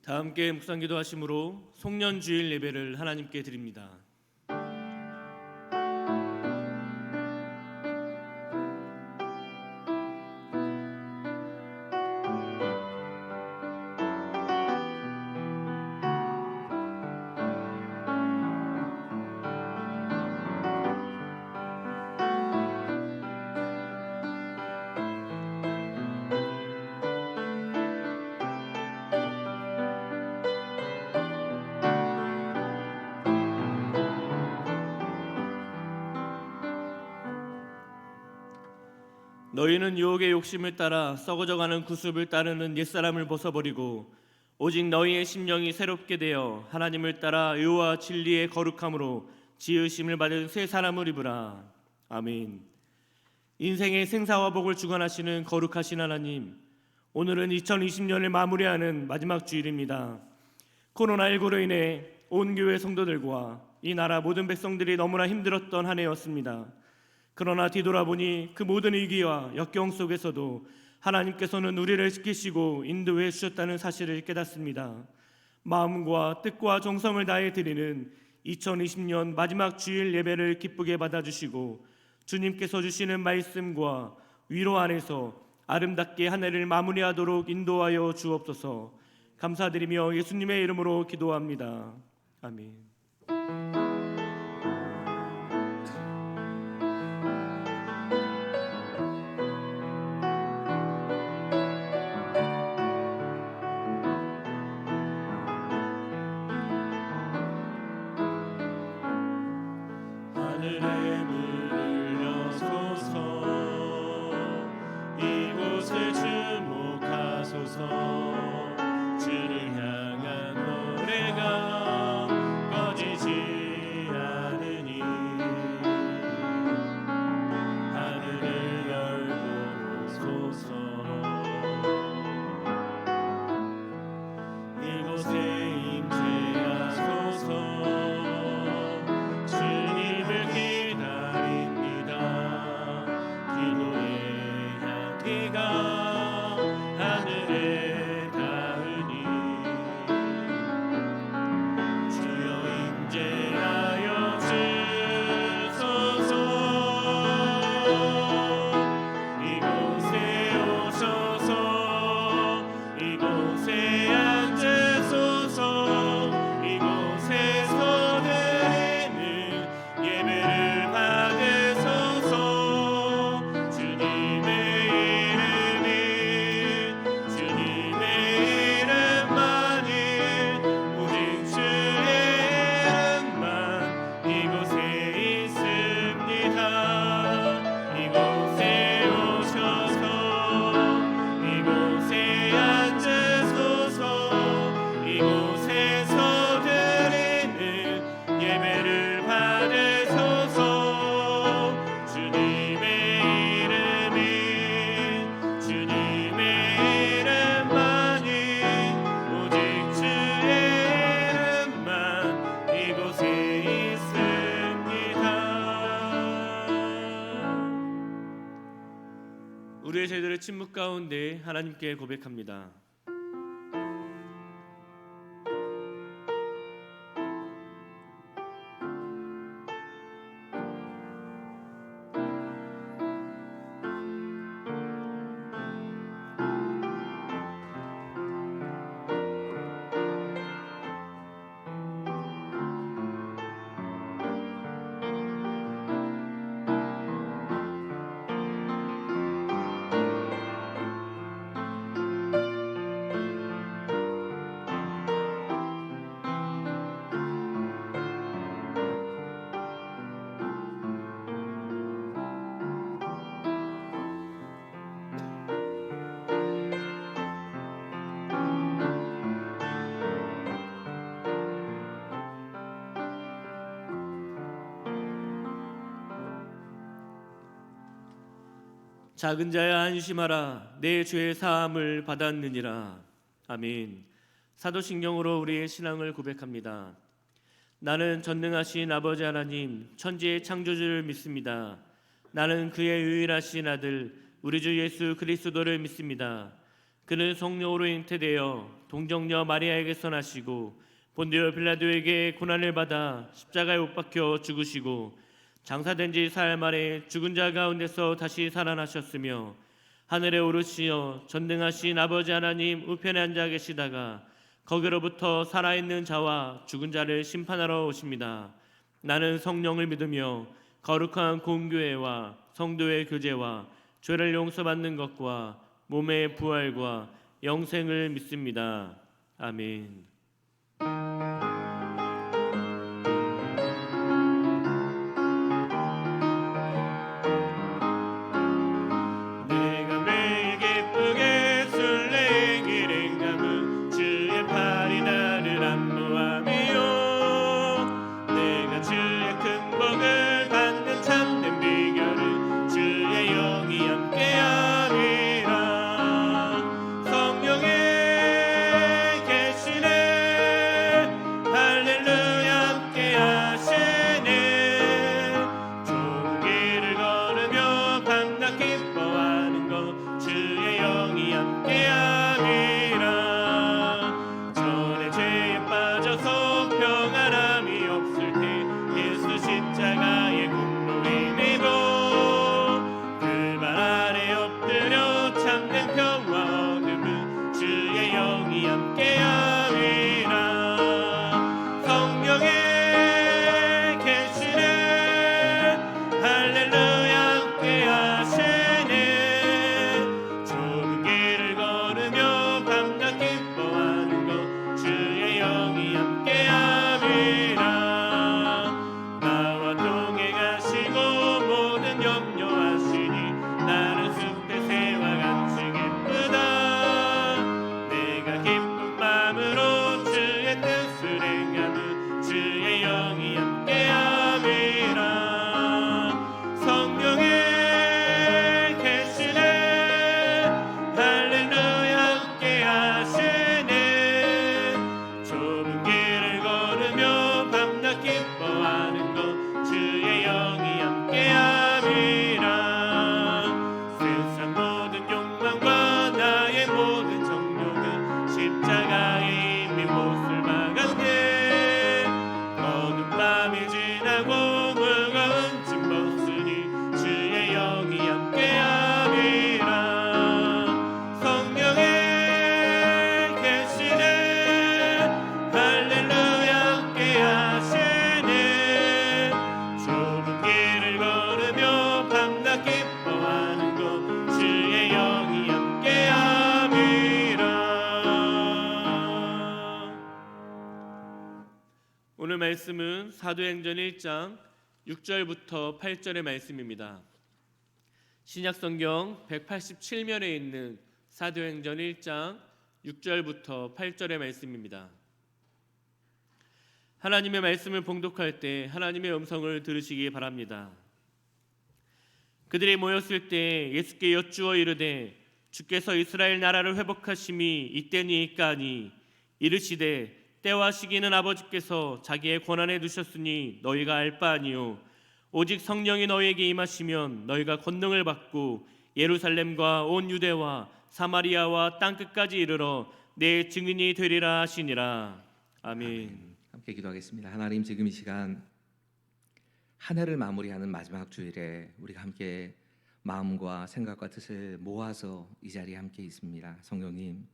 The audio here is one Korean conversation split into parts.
다 함께 묵상기도 하심으로 송년주일 예배를 하나님께 드립니다. 너희는 유혹의 욕심을 따라 썩어져가는 구습을 따르는 옛사람을 벗어버리고 오직 너희의 심령이 새롭게 되어 하나님을 따라 의와 진리의 거룩함으로 지으심을 받은 새 사람을 입으라. 아멘. 인생의 생사와 복을 주관하시는 거룩하신 하나님, 오늘은 2020년을 마무리하는 마지막 주일입니다. 코로나19로 인해 온 교회 성도들과 이 나라 모든 백성들이 너무나 힘들었던 한 해였습니다. 그러나 뒤돌아보니 그 모든 위기와 역경 속에서도 하나님께서는 우리를 지키시고 인도해 주셨다는 사실을 깨닫습니다. 마음과 뜻과 정성을 다해 드리는 2020년 마지막 주일 예배를 기쁘게 받아주시고 주님께서 주시는 말씀과 위로 안에서 아름답게 한 해를 마무리하도록 인도하여 주옵소서. 감사드리며 예수님의 이름으로 기도합니다. 아멘. 하늘에 문을 여소서, 이곳을 주목하소서. 주를 향한 노래가 꺼지지 않으니 하늘을 열고소서. 이곳에 임재하소서. 주님을 기다립니다. 기도의 향기가 하늘에 닿으니 주여 임재하여 주소서. 이곳에 오셔서 이곳에 앉으소서. 이곳에서 드리는 예배를 받으소서. 주님의 이름만이 오직 주의 이름만 이곳에 있습니다. 이곳에 오셔서 이곳에 앉으소서. 이곳에서 드리는 예배를 받으소서. 주님의 이름만이 오직 주의 이름만 이곳에 있습니다. 우리의 죄들을 침묵 가운데 하나님께 고백합니다. 작은 자야 안심하라, 내 죄의 사함을 받았느니라. 아멘. 사도신경으로 우리의 신앙을 고백합니다. 나는 전능하신 아버지 하나님, 천지의 창조주를 믿습니다. 나는 그의 유일하신 아들 우리 주 예수 그리스도를 믿습니다. 그는 성령으로 잉태되어 동정녀 마리아에게서 나시고 본디오 빌라도에게 고난을 받아 십자가에 못 박혀 죽으시고 장사된 지 사흘 만에 죽은 자 가운데서 다시 살아나셨으며 하늘에 오르시어 전능하신 아버지 하나님 우편에 앉아 계시다가 거기로부터 살아있는 자와 죽은 자를 심판하러 오십니다. 나는 성령을 믿으며 거룩한 공교회와 성도의 교제와 죄를 용서받는 것과 몸의 부활과 영생을 믿습니다. 아멘. 내가 매일 기쁘게 술래의 길을 감은 주의 팔이 나를 안보함이요 내가 주의 큰 복을 받는 참된 비결은 주의 영이 함께함이라 성령의 계시네 할렐루야 함께하시네 좁은 길을 걸으며 밤낮 기뻐하는 것 주의 영이 함께함이라 전에 죄에 빠져서 평안함이 없을 때 예수 십자가의 공로 힘입어 그 발 아래 엎드려 참된 평화 얻음은 주의 영이 함께함이라 성령의 계시네 할렐루야 함께하시네 좁은 길을 걸으며 밤낮 기뻐하는 것 주의 영이 함께함이라 나와 동행하시고 모든 염려하시니 나는 숲의 새와 같이 기쁘다 내가 기쁜 마음으로 주의 뜻을 행하는 주의 영이 함께함이라 성령의 계시네 할렐루야 함께하시네 좁은 길을 걸으며 밤낮 기뻐하는 것 주의 영이 함께함이라 세상 모든 욕망과 나의 모든 정욕은 십자가에 이미 못을 박았네 어두운 밤이 지나고 무거운 짐 벗으니 주의 영이 함께함이라 성령의 계시네 할렐루야 함께하시네 좁은 길을 걸으며 밤낮 기뻐하는 것 주의 영이 함께함이라 오늘 말씀은 사도행전 1장 6절부터 8절의 말씀입니다. 신약성경 187면에 있는 사도행전 1장 6절부터 8절의 말씀입니다. 하나님의 말씀을 봉독할 때 하나님의 음성을 들으시기 바랍니다. 그들이 모였을 때 예수께 여쭈어 이르되 주께서 이스라엘 나라를 회복하심이 이때니까 하니 이르시되 때와 시기는 아버지께서 자기의 권한에 두셨으니 너희가 알 바 아니요 오직 성령이 너희에게 임하시면 너희가 권능을 받고 예루살렘과 온 유대와 사마리아와 땅 끝까지 이르러 내 증인이 되리라 하시니라. 아멘. 함께 기도하겠습니다. 하나님, 지금 이 시간 한 해를 마무리하는 마지막 주일에 우리가 함께 마음과 생각과 뜻을 모아서 이 자리에 함께 있습니다. 성령님,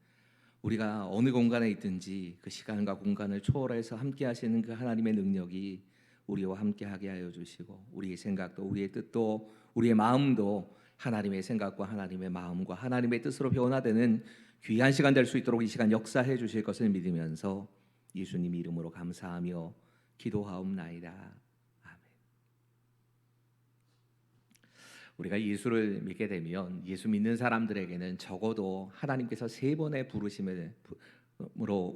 우리가 어느 공간에 있든지 그 시간과 공간을 초월해서 함께 하시는 그 하나님의 능력이 우리와 함께 하게 하여 주시고 우리의 생각도 우리의 뜻도 우리의 마음도 하나님의 생각과 하나님의 마음과 하나님의 뜻으로 변화되는 귀한 시간 될 수 있도록 이 시간 역사해 주실 것을 믿으면서 예수님 이름으로 감사하며 기도하옵나이다. 아멘. 우리가 예수를 믿게 되면 예수 믿는 사람들에게는 적어도 하나님께서 3번의 부르심으로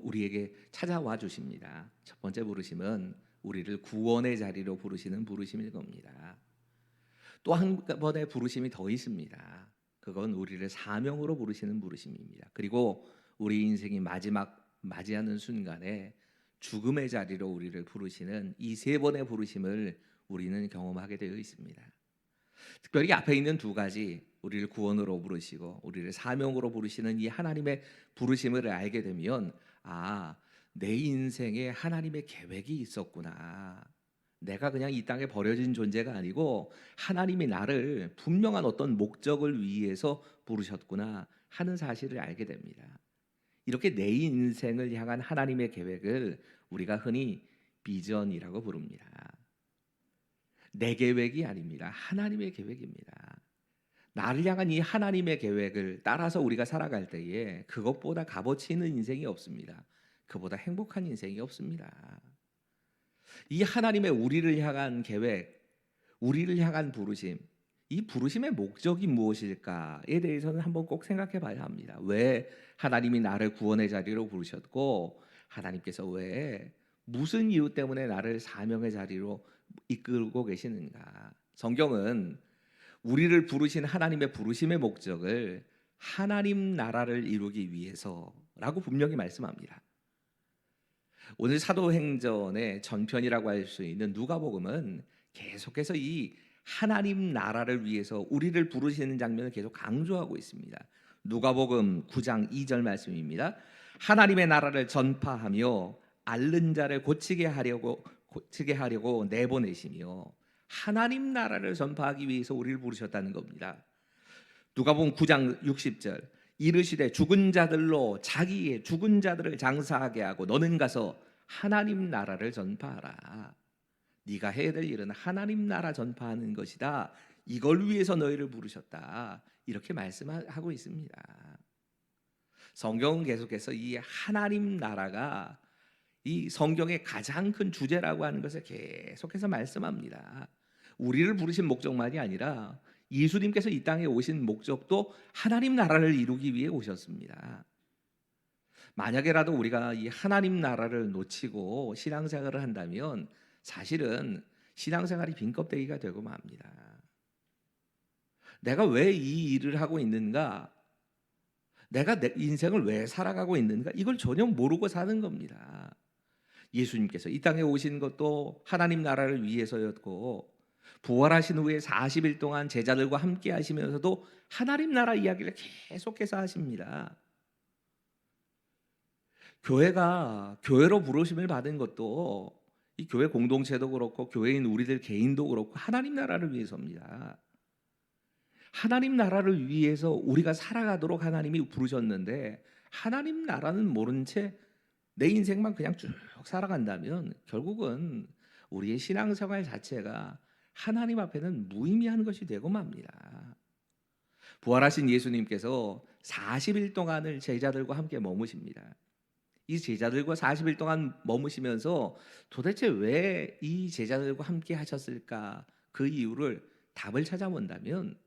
우리에게 찾아와 주십니다. 첫 번째 부르심은 우리를 구원의 자리로 부르시는 부르심일 겁니다. 또 한 번의 부르심이 더 있습니다. 그건 우리를 사명으로 부르시는 부르심입니다. 그리고 우리 인생이 마지막 맞이하는 순간에 죽음의 자리로 우리를 부르시는 이 3번의 부르심을 우리는 경험하게 되어 있습니다. 특별히 앞에 있는 2가지 우리를 구원으로 부르시고 우리를 사명으로 부르시는 이 하나님의 부르심을 알게 되면 내 인생에 하나님의 계획이 있었구나. 내가 그냥 이 땅에 버려진 존재가 아니고 하나님이 나를 분명한 어떤 목적을 위해서 부르셨구나 하는 사실을 알게 됩니다. 이렇게 내 인생을 향한 하나님의 계획을 우리가 흔히 비전이라고 부릅니다. 내 계획이 아닙니다. 하나님의 계획입니다. 나를 향한 이 하나님의 계획을 따라서 우리가 살아갈 때에 그것보다 값어치 있는 인생이 없습니다. 그보다 행복한 인생이 없습니다. 이 하나님의 우리를 향한 계획, 우리를 향한 부르심, 이 부르심의 목적이 무엇일까에 대해서는 한번 꼭 생각해 봐야 합니다. 왜 하나님이 나를 구원의 자리로 부르셨고 하나님께서 왜 무슨 이유 때문에 나를 사명의 자리로 이끌고 계시는가. 성경은 우리를 부르신 하나님의 부르심의 목적을 하나님 나라를 이루기 위해서라고 분명히 말씀합니다. 오늘 사도행전의 전편이라고 할 수 있는 누가복음은 계속해서 이 하나님 나라를 위해서 우리를 부르시는 장면을 계속 강조하고 있습니다. 누가복음 9장 2절 말씀입니다. 하나님의 나라를 전파하며 앓는 자를 고치게 하려고 내보내시며 하나님 나라를 전파하기 위해서 우리를 부르셨다는 겁니다. 누가복음 9장 60절 이르시되 죽은 자들로 자기의 죽은 자들을 장사하게 하고 너는 가서 하나님 나라를 전파하라. 네가 해야 될 일은 하나님 나라 전파하는 것이다. 이걸 위해서 너희를 부르셨다. 이렇게 말씀하고 있습니다. 성경은 계속해서 이 하나님 나라가 이 성경의 가장 큰 주제라고 하는 것을 계속해서 말씀합니다. 우리를 부르신 목적만이 아니라 예수님께서 이 땅에 오신 목적도 하나님 나라를 이루기 위해 오셨습니다. 만약에라도 우리가 이 하나님 나라를 놓치고 신앙생활을 한다면 사실은 신앙생활이 빈 껍데기가 되고 맙니다. 내가 왜 이 일을 하고 있는가? 내가 내 인생을 왜 살아가고 있는가? 이걸 전혀 모르고 사는 겁니다. 예수님께서 이 땅에 오신 것도 하나님 나라를 위해서였고 부활하신 후에 40일 동안 제자들과 함께 하시면서도 하나님 나라 이야기를 계속해서 하십니다. 교회가 교회로 부르심을 받은 것도 이 교회 공동체도 그렇고 교회인 우리들 개인도 그렇고 하나님 나라를 위해서입니다. 하나님 나라를 위해서 우리가 살아가도록 하나님이 부르셨는데 하나님 나라는 모른 채 내 인생만 그냥 쭉 살아간다면 결국은 우리의 신앙생활 자체가 하나님 앞에는 무의미한 것이 되고 맙니다. 부활하신 예수님께서 40일 동안을 제자들과 함께 머무십니다. 이 제자들과 40일 동안 머무시면서 도대체 왜 이 제자들과 함께 하셨을까? 그 이유를 답을 찾아본다면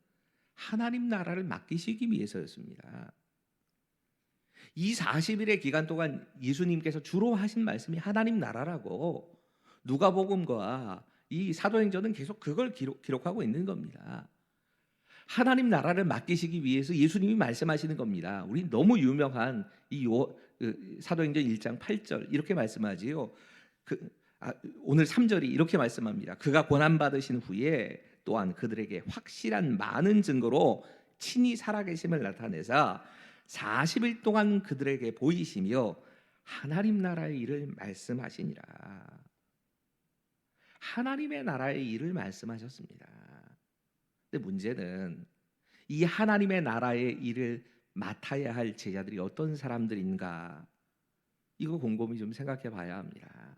하나님 나라를 맡기시기 위해서였습니다. 이 40일의 기간 동안 예수님께서 주로 하신 말씀이 하나님 나라라고 누가복음과 이 사도행전은 계속 그걸 기록하고 있는 겁니다. 하나님 나라를 맡기시기 위해서 예수님이 말씀하시는 겁니다. 우리 너무 유명한 이 사도행전 1장 8절 이렇게 말씀하지요. 오늘 3절이 이렇게 말씀합니다. 그가 고난 받으신 후에 또한 그들에게 확실한 많은 증거로 친히 살아계심을 나타내사 40일 동안 그들에게 보이시며 하나님 나라의 일을 말씀하시니라. 하나님의 나라의 일을 말씀하셨습니다. 근데 문제는 이 하나님의 나라의 일을 맡아야 할 제자들이 어떤 사람들인가? 이거 곰곰이 좀 생각해 봐야 합니다.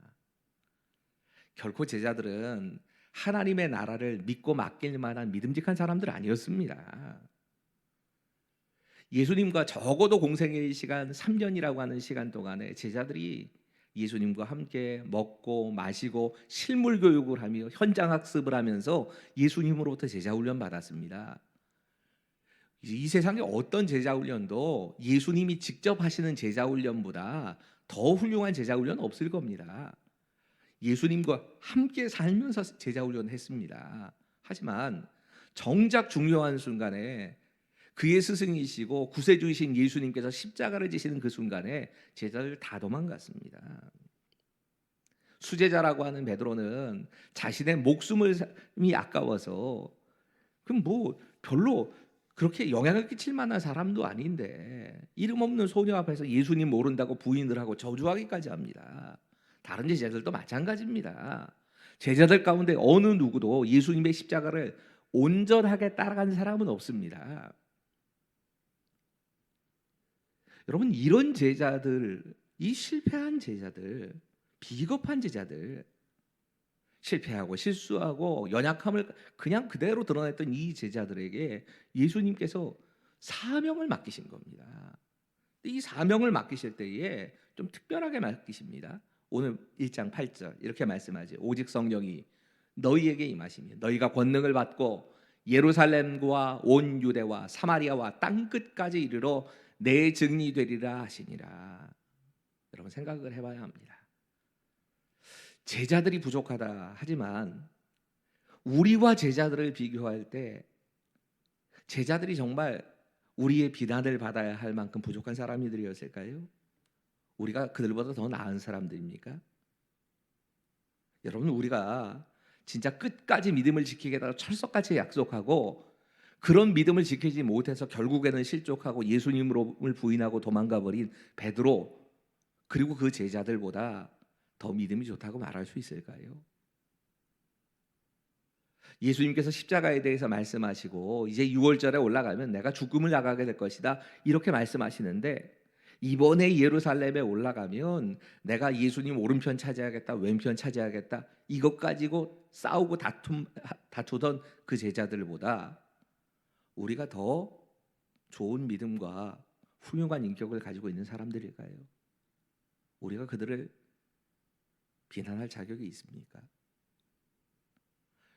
결코 제자들은 하나님의 나라를 믿고 맡길 만한 믿음직한 사람들 아니었습니다. 예수님과 적어도 공생의 시간 3년이라고 하는 시간 동안에 제자들이 예수님과 함께 먹고 마시고 실물 교육을 하며 현장 학습을 하면서 예수님으로부터 제자 훈련 받았습니다. 이 세상에 어떤 제자 훈련도 예수님이 직접 하시는 제자 훈련보다 더 훌륭한 제자 훈련은 없을 겁니다. 예수님과 함께 살면서 제자 훈련을 했습니다. 하지만 정작 중요한 순간에 그의 스승이시고 구세주이신 예수님께서 십자가를 지시는 그 순간에 제자들 다 도망갔습니다. 수제자라고 하는 베드로는 자신의 목숨이 아까워서 그럼 별로 그렇게 영향을 끼칠 만한 사람도 아닌데 이름 없는 소녀 앞에서 예수님 모른다고 부인을 하고 저주하기까지 합니다. 다른 제자들도 마찬가지입니다. 제자들 가운데 어느 누구도 예수님의 십자가를 온전하게 따라간 사람은 없습니다. 여러분, 이런 제자들, 이 실패한 제자들, 비겁한 제자들, 실패하고 실수하고 연약함을 그냥 그대로 드러냈던 이 제자들에게 예수님께서 사명을 맡기신 겁니다. 이 사명을 맡기실 때에 좀 특별하게 맡기십니다. 오늘 1장 8절 이렇게 말씀하지. 오직 성령이 너희에게 임하시니 너희가 권능을 받고 예루살렘과 온 유대와 사마리아와 땅 끝까지 이르러 내 증인이 되리라 하시니라. 여러분, 생각을 해봐야 합니다. 제자들이 부족하다 하지만 우리와 제자들을 비교할 때 제자들이 정말 우리의 비난을 받아야 할 만큼 부족한 사람들이었을까요? 우리가 그들보다 더 나은 사람들입니까? 여러분, 우리가 진짜 끝까지 믿음을 지키겠다고 철석같이 약속하고 그런 믿음을 지키지 못해서 결국에는 실족하고 예수님을 부인하고 도망가 버린 베드로 그리고 그 제자들보다 더 믿음이 좋다고 말할 수 있을까요? 예수님께서 십자가에 대해서 말씀하시고 이제 6월절에 올라가면 내가 죽음을 나가게 될 것이다 이렇게 말씀하시는데 이번에 예루살렘에 올라가면 내가 예수님 오른편 차지하겠다 왼편 차지하겠다 이것 가지고 싸우고 다투던 그 제자들보다 우리가 더 좋은 믿음과 훌륭한 인격을 가지고 있는 사람들일까요? 우리가 그들을 비난할 자격이 있습니까?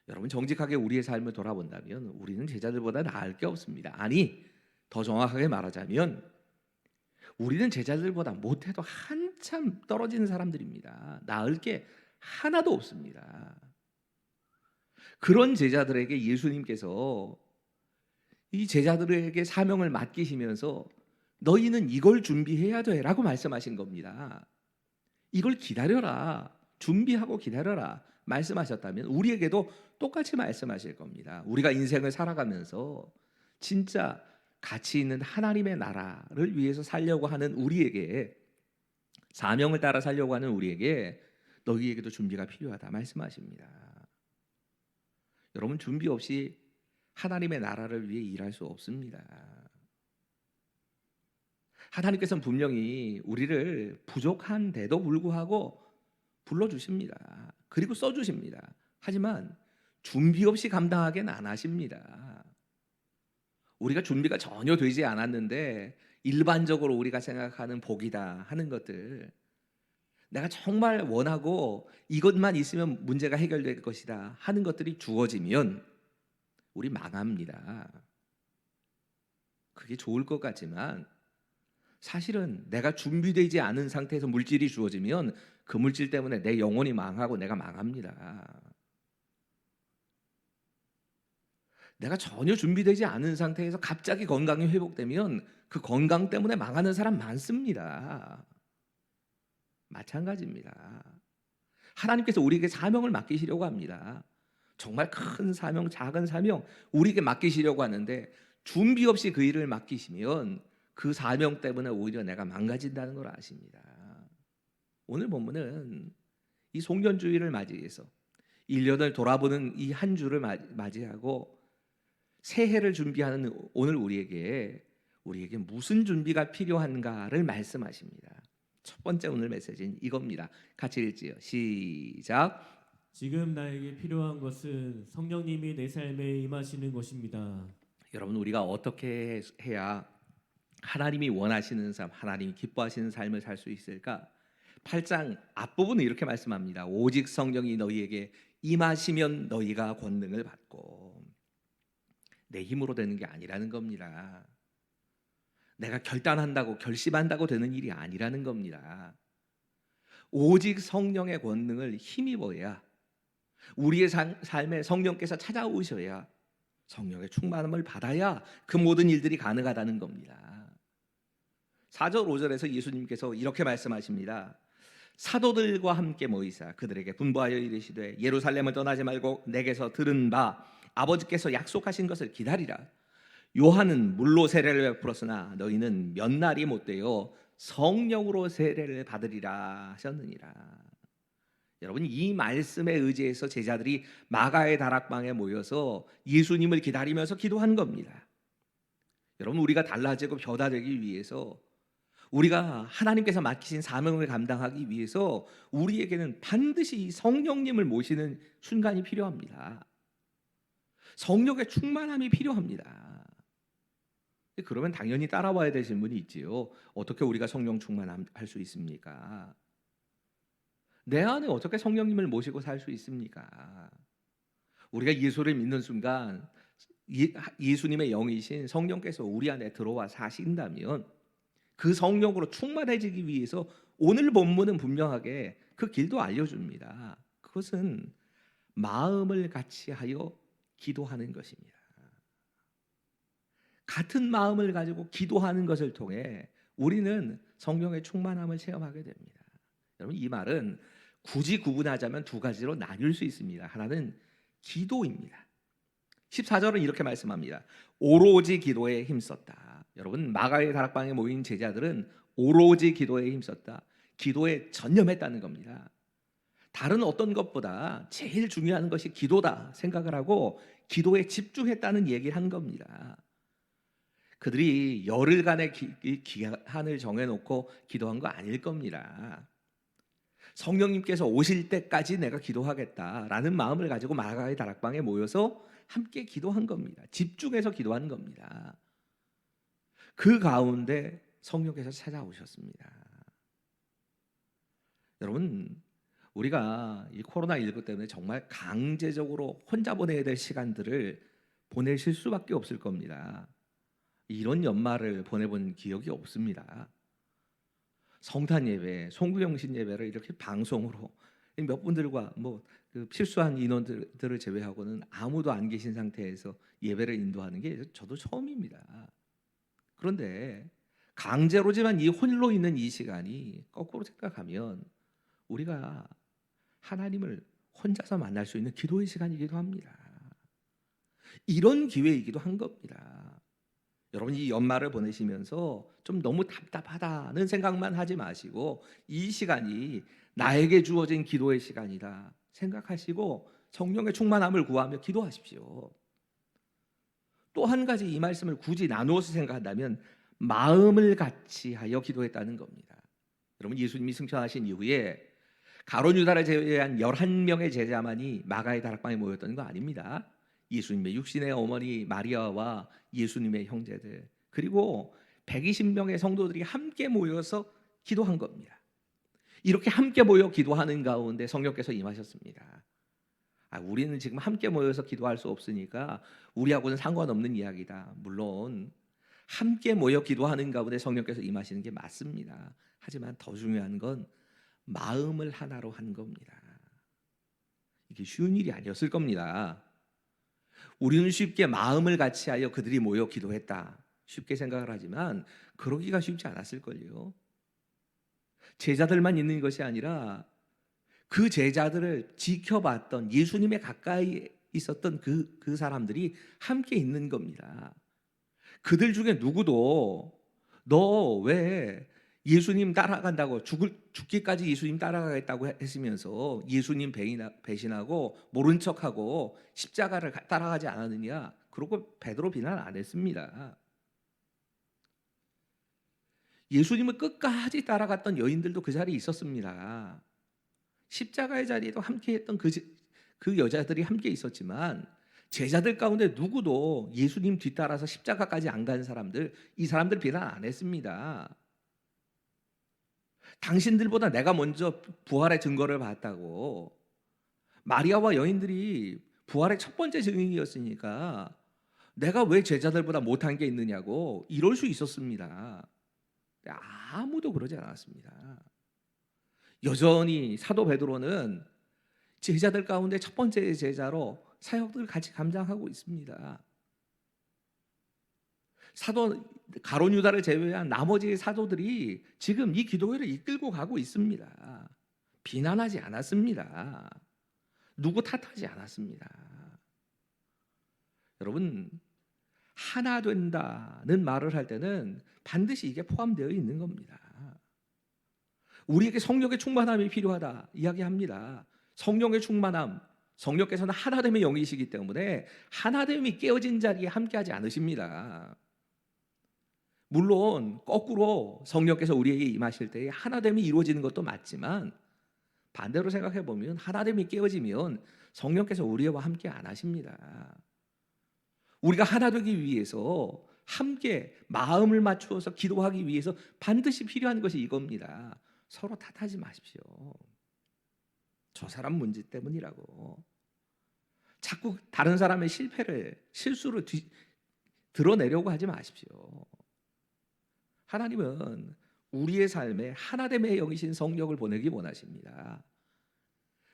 여러분, 정직하게 우리의 삶을 돌아본다면 우리는 제자들보다 나을 게 없습니다. 아니, 더 정확하게 말하자면 우리는 제자들보다 못해도 한참 떨어지는 사람들입니다. 나을 게 하나도 없습니다. 그런 제자들에게 예수님께서 이 제자들에게 사명을 맡기시면서 너희는 이걸 준비해야 돼 라고 말씀하신 겁니다. 이걸 기다려라, 준비하고 기다려라 말씀하셨다면 우리에게도 똑같이 말씀하실 겁니다. 우리가 인생을 살아가면서 진짜 가치 있는 하나님의 나라를 위해서 살려고 하는 우리에게, 사명을 따라 살려고 하는 우리에게 너희에게도 준비가 필요하다 말씀하십니다. 여러분, 준비 없이 하나님의 나라를 위해 일할 수 없습니다. 하나님께서는 분명히 우리를 부족한데도 불구하고 불러주십니다. 그리고 써주십니다. 하지만 준비 없이 감당하게는 안 하십니다. 우리가 준비가 전혀 되지 않았는데 일반적으로 우리가 생각하는 복이다 하는 것들, 내가 정말 원하고 이것만 있으면 문제가 해결될 것이다 하는 것들이 주어지면 우리 망합니다. 그게 좋을 것 같지만 사실은 내가 준비되지 않은 상태에서 물질이 주어지면 그 물질 때문에 내 영혼이 망하고 내가 망합니다. 내가 전혀 준비되지 않은 상태에서 갑자기 건강이 회복되면 그 건강 때문에 망하는 사람 많습니다. 마찬가지입니다. 하나님께서 우리에게 사명을 맡기시려고 합니다. 정말 큰 사명, 작은 사명 우리에게 맡기시려고 하는데 준비 없이 그 일을 맡기시면 그 사명 때문에 오히려 내가 망가진다는 걸 아십니다. 오늘 본문은 이 송년주의를 맞이해서 1년을 돌아보는 이 한 주를 맞이하고 새해를 준비하는 오늘 우리에게 무슨 준비가 필요한가를 말씀하십니다. 첫 번째 오늘 메시지는 이겁니다. 같이 읽지요. 시작. 지금 나에게 필요한 것은 성령님이 내 삶에 임하시는 것입니다. 여러분, 우리가 어떻게 해야 하나님이 원하시는 삶, 하나님이 기뻐하시는 삶을 살 수 있을까? 8장 앞부분은 이렇게 말씀합니다. 오직 성령이 너희에게 임하시면 너희가 권능을 받고, 내 힘으로 되는 게 아니라는 겁니다. 내가 결단한다고 결심한다고 되는 일이 아니라는 겁니다. 오직 성령의 권능을 힘입어야, 우리의 삶에 성령께서 찾아오셔야, 성령의 충만함을 받아야 그 모든 일들이 가능하다는 겁니다. 4절 5절에서 예수님께서 이렇게 말씀하십니다. 사도들과 함께 모이사 그들에게 분부하여 이르시되 예루살렘을 떠나지 말고 내게서 들은 바 아버지께서 약속하신 것을 기다리라. 요한은 물로 세례를 베풀었으나 너희는 몇 날이 못되어 성령으로 세례를 받으리라 하셨느니라. 여러분, 이 말씀에 의지해서 제자들이 마가의 다락방에 모여서 예수님을 기다리면서 기도한 겁니다. 여러분, 우리가 달라지고 변화되기 위해서, 우리가 하나님께서 맡기신 사명을 감당하기 위해서 우리에게는 반드시 성령님을 모시는 순간이 필요합니다. 성령의 충만함이 필요합니다. 그러면 당연히 따라와야 되신 분이 있지요. 어떻게 우리가 성령 충만할 수 있습니까? 내 안에 어떻게 성령님을 모시고 살 수 있습니까? 우리가 예수를 믿는 순간 예수님의 영이신 성령께서 우리 안에 들어와 사신다면 그 성령으로 충만해지기 위해서 오늘 본문은 분명하게 그 길도 알려줍니다. 그것은 마음을 같이 하여 기도하는 것입니다. 같은 마음을 가지고 기도하는 것을 통해 우리는 성령의 충만함을 체험하게 됩니다. 여러분, 이 말은 굳이 구분하자면 두 가지로 나뉠 수 있습니다. 하나는 기도입니다. 14절은 이렇게 말씀합니다. 오로지 기도에 힘썼다. 여러분, 마가의 다락방에 모인 제자들은 오로지 기도에 힘썼다. 기도에 전념했다는 겁니다. 다른 어떤 것보다 제일 중요한 것이 기도다 생각을 하고 기도에 집중했다는 얘기를 한 겁니다. 그들이 열흘간의 기한을 정해놓고 기도한 거 아닐 겁니다. 성령님께서 오실 때까지 내가 기도하겠다라는 마음을 가지고 마가의 다락방에 모여서 함께 기도한 겁니다. 집중해서 기도한 겁니다. 그 가운데 성령께서 찾아오셨습니다. 여러분, 우리가 이 코로나19 때문에 정말 강제적으로 혼자 보내야 될 시간들을 보내실 수밖에 없을 겁니다. 이런 연말을 보내본 기억이 없습니다. 성탄 예배, 송구영신 예배를 이렇게 방송으로 몇 분들과 그 필수한 인원들을 제외하고는 아무도 안 계신 상태에서 예배를 인도하는 게 저도 처음입니다. 그런데 강제로지만 이 홀로 있는 이 시간이 거꾸로 생각하면 우리가 하나님을 혼자서 만날 수 있는 기도의 시간이기도 합니다. 이런 기회이기도 한 겁니다. 여러분, 이 연말을 보내시면서 좀 너무 답답하다는 생각만 하지 마시고 이 시간이 나에게 주어진 기도의 시간이다 생각하시고 성령의 충만함을 구하며 기도하십시오. 또 한 가지 이 말씀을 굳이 나누어서 생각한다면 마음을 같이 하여 기도했다는 겁니다. 여러분, 예수님이 승천하신 이후에 가룟 유다를 제외한 11명의 제자만이 마가의 다락방에 모였던 거 아닙니다. 예수님의 육신의 어머니 마리아와 예수님의 형제들, 그리고 120명의 성도들이 함께 모여서 기도한 겁니다. 이렇게 함께 모여 기도하는 가운데 성령께서 임하셨습니다. 우리는 지금 함께 모여서 기도할 수 없으니까 우리하고는 상관없는 이야기다. 물론 함께 모여 기도하는 가운데 성령께서 임하시는 게 맞습니다. 하지만 더 중요한 건 마음을 하나로 한 겁니다. 이게 쉬운 일이 아니었을 겁니다. 우리는 쉽게 마음을 같이 하여 그들이 모여 기도했다 쉽게 생각을 하지만 그러기가 쉽지 않았을걸요. 제자들만 있는 것이 아니라 그 제자들을 지켜봤던 예수님의 가까이 있었던 그 사람들이 함께 있는 겁니다. 그들 중에 누구도 너 왜 예수님 따라간다고 죽기까지 예수님 따라가겠다고 했으면서 예수님 배신하고 모른 척하고 십자가를 따라가지 않았느냐, 그러고 베드로 비난 안 했습니다. 예수님을 끝까지 따라갔던 여인들도 그 자리에 있었습니다. 십자가의 자리에도 함께했던 그 여자들이 함께 있었지만 제자들 가운데 누구도 예수님 뒤따라서 십자가까지 안 간 사람들, 이 사람들 비난 안 했습니다. 당신들보다 내가 먼저 부활의 증거를 봤다고. 마리아와 여인들이 부활의 첫 번째 증인이었으니까 내가 왜 제자들보다 못한 게 있느냐고 이럴 수 있었습니다. 아무도 그러지 않았습니다. 여전히 사도 베드로는 제자들 가운데 첫 번째 제자로 사역들을 같이 감당하고 있습니다. 사도 가룟 유다를 제외한 나머지 사도들이 지금 이 기도회를 이끌고 가고 있습니다. 비난하지 않았습니다. 누구 탓하지 않았습니다. 여러분, 하나 된다는 말을 할 때는 반드시 이게 포함되어 있는 겁니다. 우리에게 성령의 충만함이 필요하다 이야기합니다. 성령의 충만함, 성령께서는 하나됨의 영이시기 때문에 하나됨이 깨어진 자리에 함께하지 않으십니다. 물론 거꾸로 성령께서 우리에게 임하실 때에 하나됨이 이루어지는 것도 맞지만 반대로 생각해 보면 하나됨이 깨어지면 성령께서 우리와 함께 안 하십니다. 우리가 하나 되기 위해서 함께 마음을 맞추어서 기도하기 위해서 반드시 필요한 것이 이겁니다. 서로 탓하지 마십시오. 저 사람 문제 때문이라고. 자꾸 다른 사람의 실수를 드러내려고 하지 마십시오. 하나님은 우리의 삶에 하나됨의 영이신 성령을 보내기 원하십니다.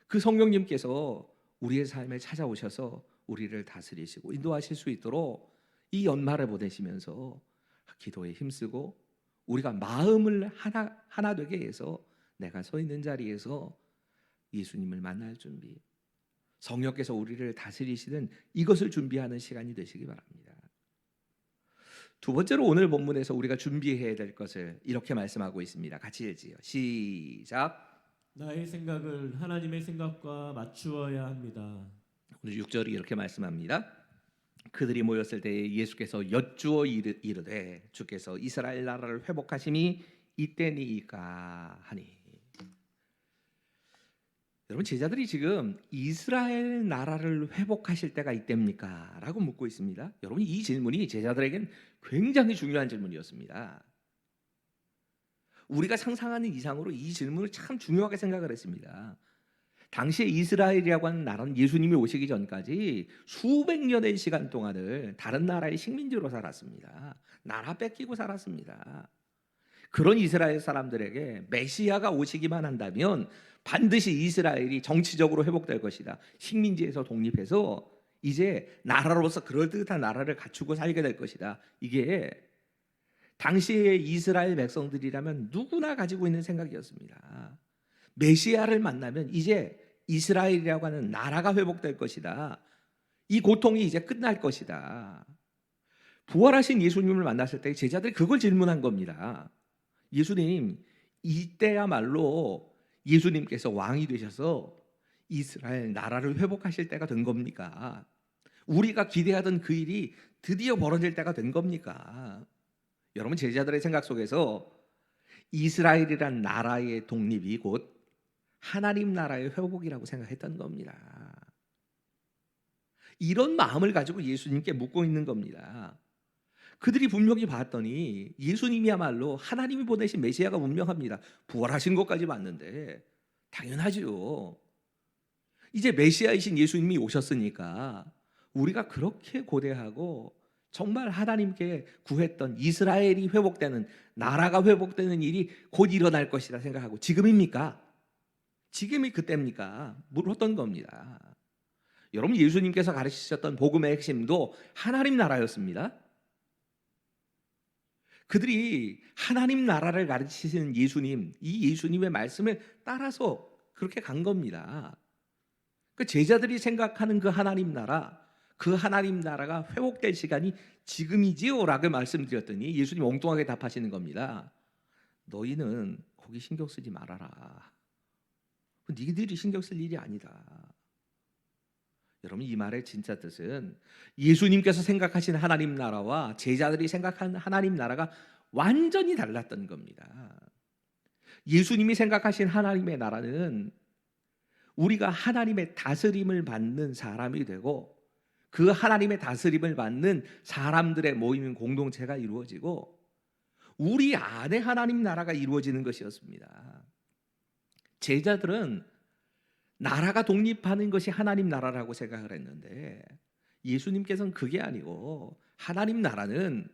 그 성령님께서 우리의 삶에 찾아오셔서 우리를 다스리시고 인도하실 수 있도록 이 연말을 보내시면서 기도에 힘쓰고 우리가 마음을 하나 되게 해서 내가 서 있는 자리에서 예수님을 만날 준비, 성령께서 우리를 다스리시는 이것을 준비하는 시간이 되시기 바랍니다. 두 번째로 오늘 본문에서 우리가 준비해야 될 것을 이렇게 말씀하고 있습니다. 같이 읽지요. 시작. 나의 생각을 하나님의 생각과 맞추어야 합니다. 오늘 6절이 이렇게 말씀합니다. 그들이 모였을 때에 예수께서 여쭈어 이르되 주께서 이스라엘 나라를 회복하심이 이때니까 하니. 여러분, 제자들이 지금 이스라엘 나라를 회복하실 때가 이때입니까? 라고 묻고 있습니다. 여러분, 이 질문이 제자들에겐 굉장히 중요한 질문이었습니다. 우리가 상상하는 이상으로 이 질문을 참 중요하게 생각을 했습니다. 당시에 이스라엘이라고 하는 나라는 예수님이 오시기 전까지 수백 년의 시간 동안을 다른 나라의 식민지로 살았습니다. 나라 뺏기고 살았습니다. 그런 이스라엘 사람들에게 메시아가 오시기만 한다면 반드시 이스라엘이 정치적으로 회복될 것이다. 식민지에서 독립해서 이제 나라로서 그럴듯한 나라를 갖추고 살게 될 것이다. 이게 당시의 이스라엘 백성들이라면 누구나 가지고 있는 생각이었습니다. 메시아를 만나면 이제 이스라엘이라고 하는 나라가 회복될 것이다. 이 고통이 이제 끝날 것이다. 부활하신 예수님을 만났을 때 제자들이 그걸 질문한 겁니다. 예수님, 이때야말로 예수님께서 왕이 되셔서 이스라엘 나라를 회복하실 때가 된 겁니까? 우리가 기대하던 그 일이 드디어 벌어질 때가 된 겁니까? 여러분, 제자들의 생각 속에서 이스라엘이란 나라의 독립이 곧 하나님 나라의 회복이라고 생각했던 겁니다. 이런 마음을 가지고 예수님께 묻고 있는 겁니다. 그들이 분명히 봤더니 예수님이야말로 하나님이 보내신 메시아가 분명합니다. 부활하신 것까지 봤는데 당연하죠. 이제 메시아이신 예수님이 오셨으니까 우리가 그렇게 고대하고 정말 하나님께 구했던 이스라엘이 회복되는, 나라가 회복되는 일이 곧 일어날 것이라 생각하고 지금입니까? 지금이 그때입니까? 물었던 겁니다. 여러분, 예수님께서 가르치셨던 복음의 핵심도 하나님 나라였습니다. 그들이 하나님 나라를 가르치시는 예수님, 이 예수님의 말씀을 따라서 그렇게 간 겁니다. 그 제자들이 생각하는 그 하나님 나라가 회복될 시간이 지금이지요 라고 말씀드렸더니 예수님 엉뚱하게 답하시는 겁니다. 너희는 거기 신경 쓰지 말아라. 니들이 신경 쓸 일이 아니다. 여러분, 이 말의 진짜 뜻은 예수님께서 생각하신 하나님 나라와 제자들이 생각한 하나님 나라가 완전히 달랐던 겁니다. 예수님이 생각하신 하나님의 나라는 우리가 하나님의 다스림을 받는 사람이 되고 그 하나님의 다스림을 받는 사람들의 모이는 공동체가 이루어지고 우리 안에 하나님 나라가 이루어지는 것이었습니다. 제자들은 나라가 독립하는 것이 하나님 나라라고 생각을 했는데 예수님께서는 그게 아니고 하나님 나라는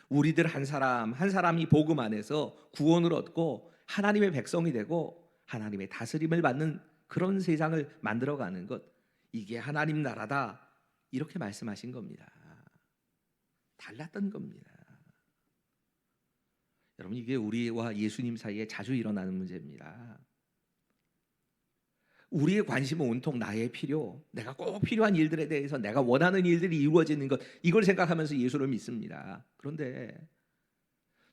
우리들 한 사람 한 사람이 복음 안에서 구원을 얻고 하나님의 백성이 되고 하나님의 다스림을 받는 그런 세상을 만들어가는 것, 이게 하나님 나라다 이렇게 말씀하신 겁니다. 달랐던 겁니다. 여러분, 이게 우리와 예수님 사이에 자주 일어나는 문제입니다. 우리의 관심은 온통 나의 필요, 내가 꼭 필요한 일들에 대해서 내가 원하는 일들이 이루어지는 것, 이걸 생각하면서 예수를 믿습니다. 그런데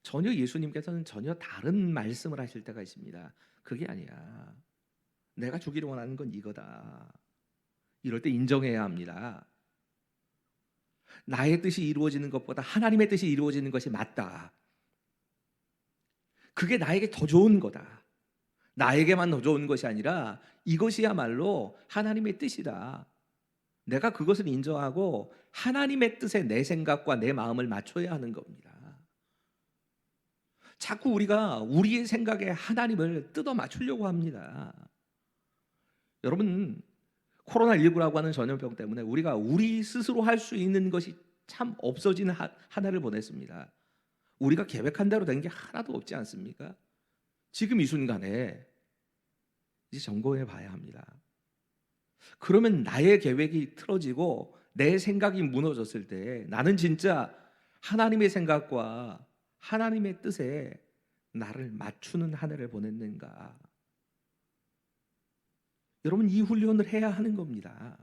전혀 예수님께서는 전혀 다른 말씀을 하실 때가 있습니다. 그게 아니야. 내가 주기를 원하는 건 이거다. 이럴 때 인정해야 합니다. 나의 뜻이 이루어지는 것보다 하나님의 뜻이 이루어지는 것이 맞다. 그게 나에게 더 좋은 거다. 나에게만 더 좋은 것이 아니라 이것이야말로 하나님의 뜻이다. 내가 그것을 인정하고 하나님의 뜻에 내 생각과 내 마음을 맞춰야 하는 겁니다. 자꾸 우리가 우리의 생각에 하나님을 뜯어 맞추려고 합니다. 여러분, 코로나19라고 하는 전염병 때문에 우리가 우리 스스로 할 수 있는 것이 참 없어지는 한 해를 보냈습니다. 우리가 계획한 대로 된 게 하나도 없지 않습니까? 지금 이 순간에 이제 점검해 봐야 합니다. 그러면 나의 계획이 틀어지고 내 생각이 무너졌을 때 나는 진짜 하나님의 생각과 하나님의 뜻에 나를 맞추는 한 해를 보냈는가? 여러분, 이 훈련을 해야 하는 겁니다.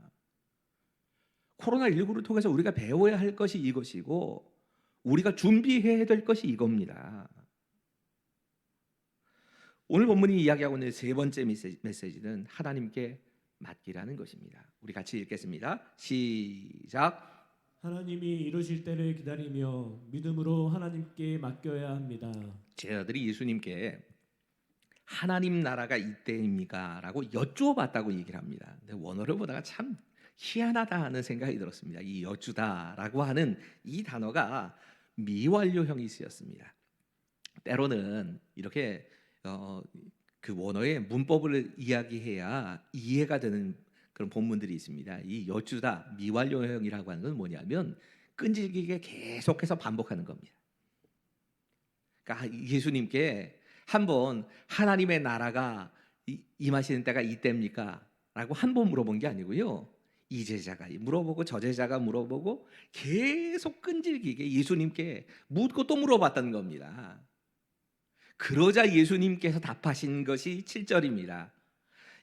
코로나19를 통해서 우리가 배워야 할 것이 이것이고 우리가 준비해야 될 것이 이겁니다. 오늘 본문이 이야기하고 있는 세 번째 메시지는 하나님께 맡기라는 것입니다. 우리 같이 읽겠습니다. 시작. 하나님이 이루실 때를 기다리며 믿음으로 하나님께 맡겨야 합니다. 제자들이 예수님께 하나님 나라가 이때입니까? 라고 여쭈어봤다고 얘기를 합니다. 근데 원어를 보다가 참 희한하다 하는 생각이 들었습니다. 이 여쭈다라고 하는 이 단어가 미완료형이 쓰였습니다. 때로는 이렇게 그 원어의 문법을 이야기해야 이해가 되는 그런 본문들이 있습니다. 이 여쭈다 미완료형이라고 하는 건 뭐냐면 끈질기게 계속해서 반복하는 겁니다. 그러니까 예수님께 한번 하나님의 나라가 임하시는 때가 이때입니까? 라고 한 번 물어본 게 아니고요. 이 제자가 물어보고 저 제자가 물어보고 계속 끈질기게 예수님께 묻고 또 물어봤다는 겁니다. 그러자 예수님께서 답하신 것이 7절입니다.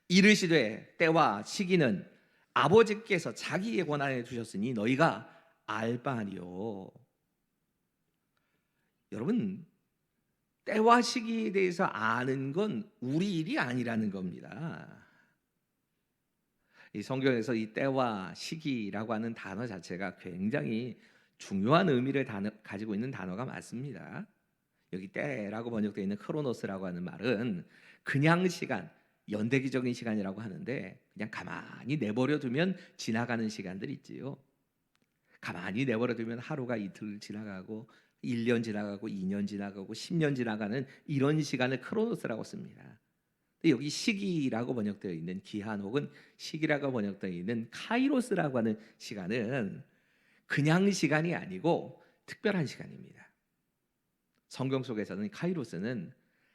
이르시되 때와 시기는 아버지께서 자기의 권한에 두셨으니 너희가 알 바 아니요. 여러분, 때와 시기에 대해서 아는 건 우리 일이 아니라는 겁니다. 이 성경에서 이 때와 시기라고 하는 단어 자체가 굉장히 중요한 의미를 가지고 있는 단어가 맞습니다. 여기 때라고 번역되어 있는 크로노스라고 하는 말은 그냥 시간, 연대기적인 시간이라고 하는데 그냥 가만히 내버려 두면 지나가는 시간들 있지요. 가만히 내버려 두면 하루가 이틀 지나가고 1년 지나가고 2년 지나가고 10년 지나가는 이런 시간을 크로노스라고 씁니다. 여기 시기라고 번역되어 있는 기한 혹은 시기라고 번역되어 있는 카이로스라고 하는 시간은 그냥 시간이 아니고 특별한 시간입니다. 성경 속에서는 카이로스는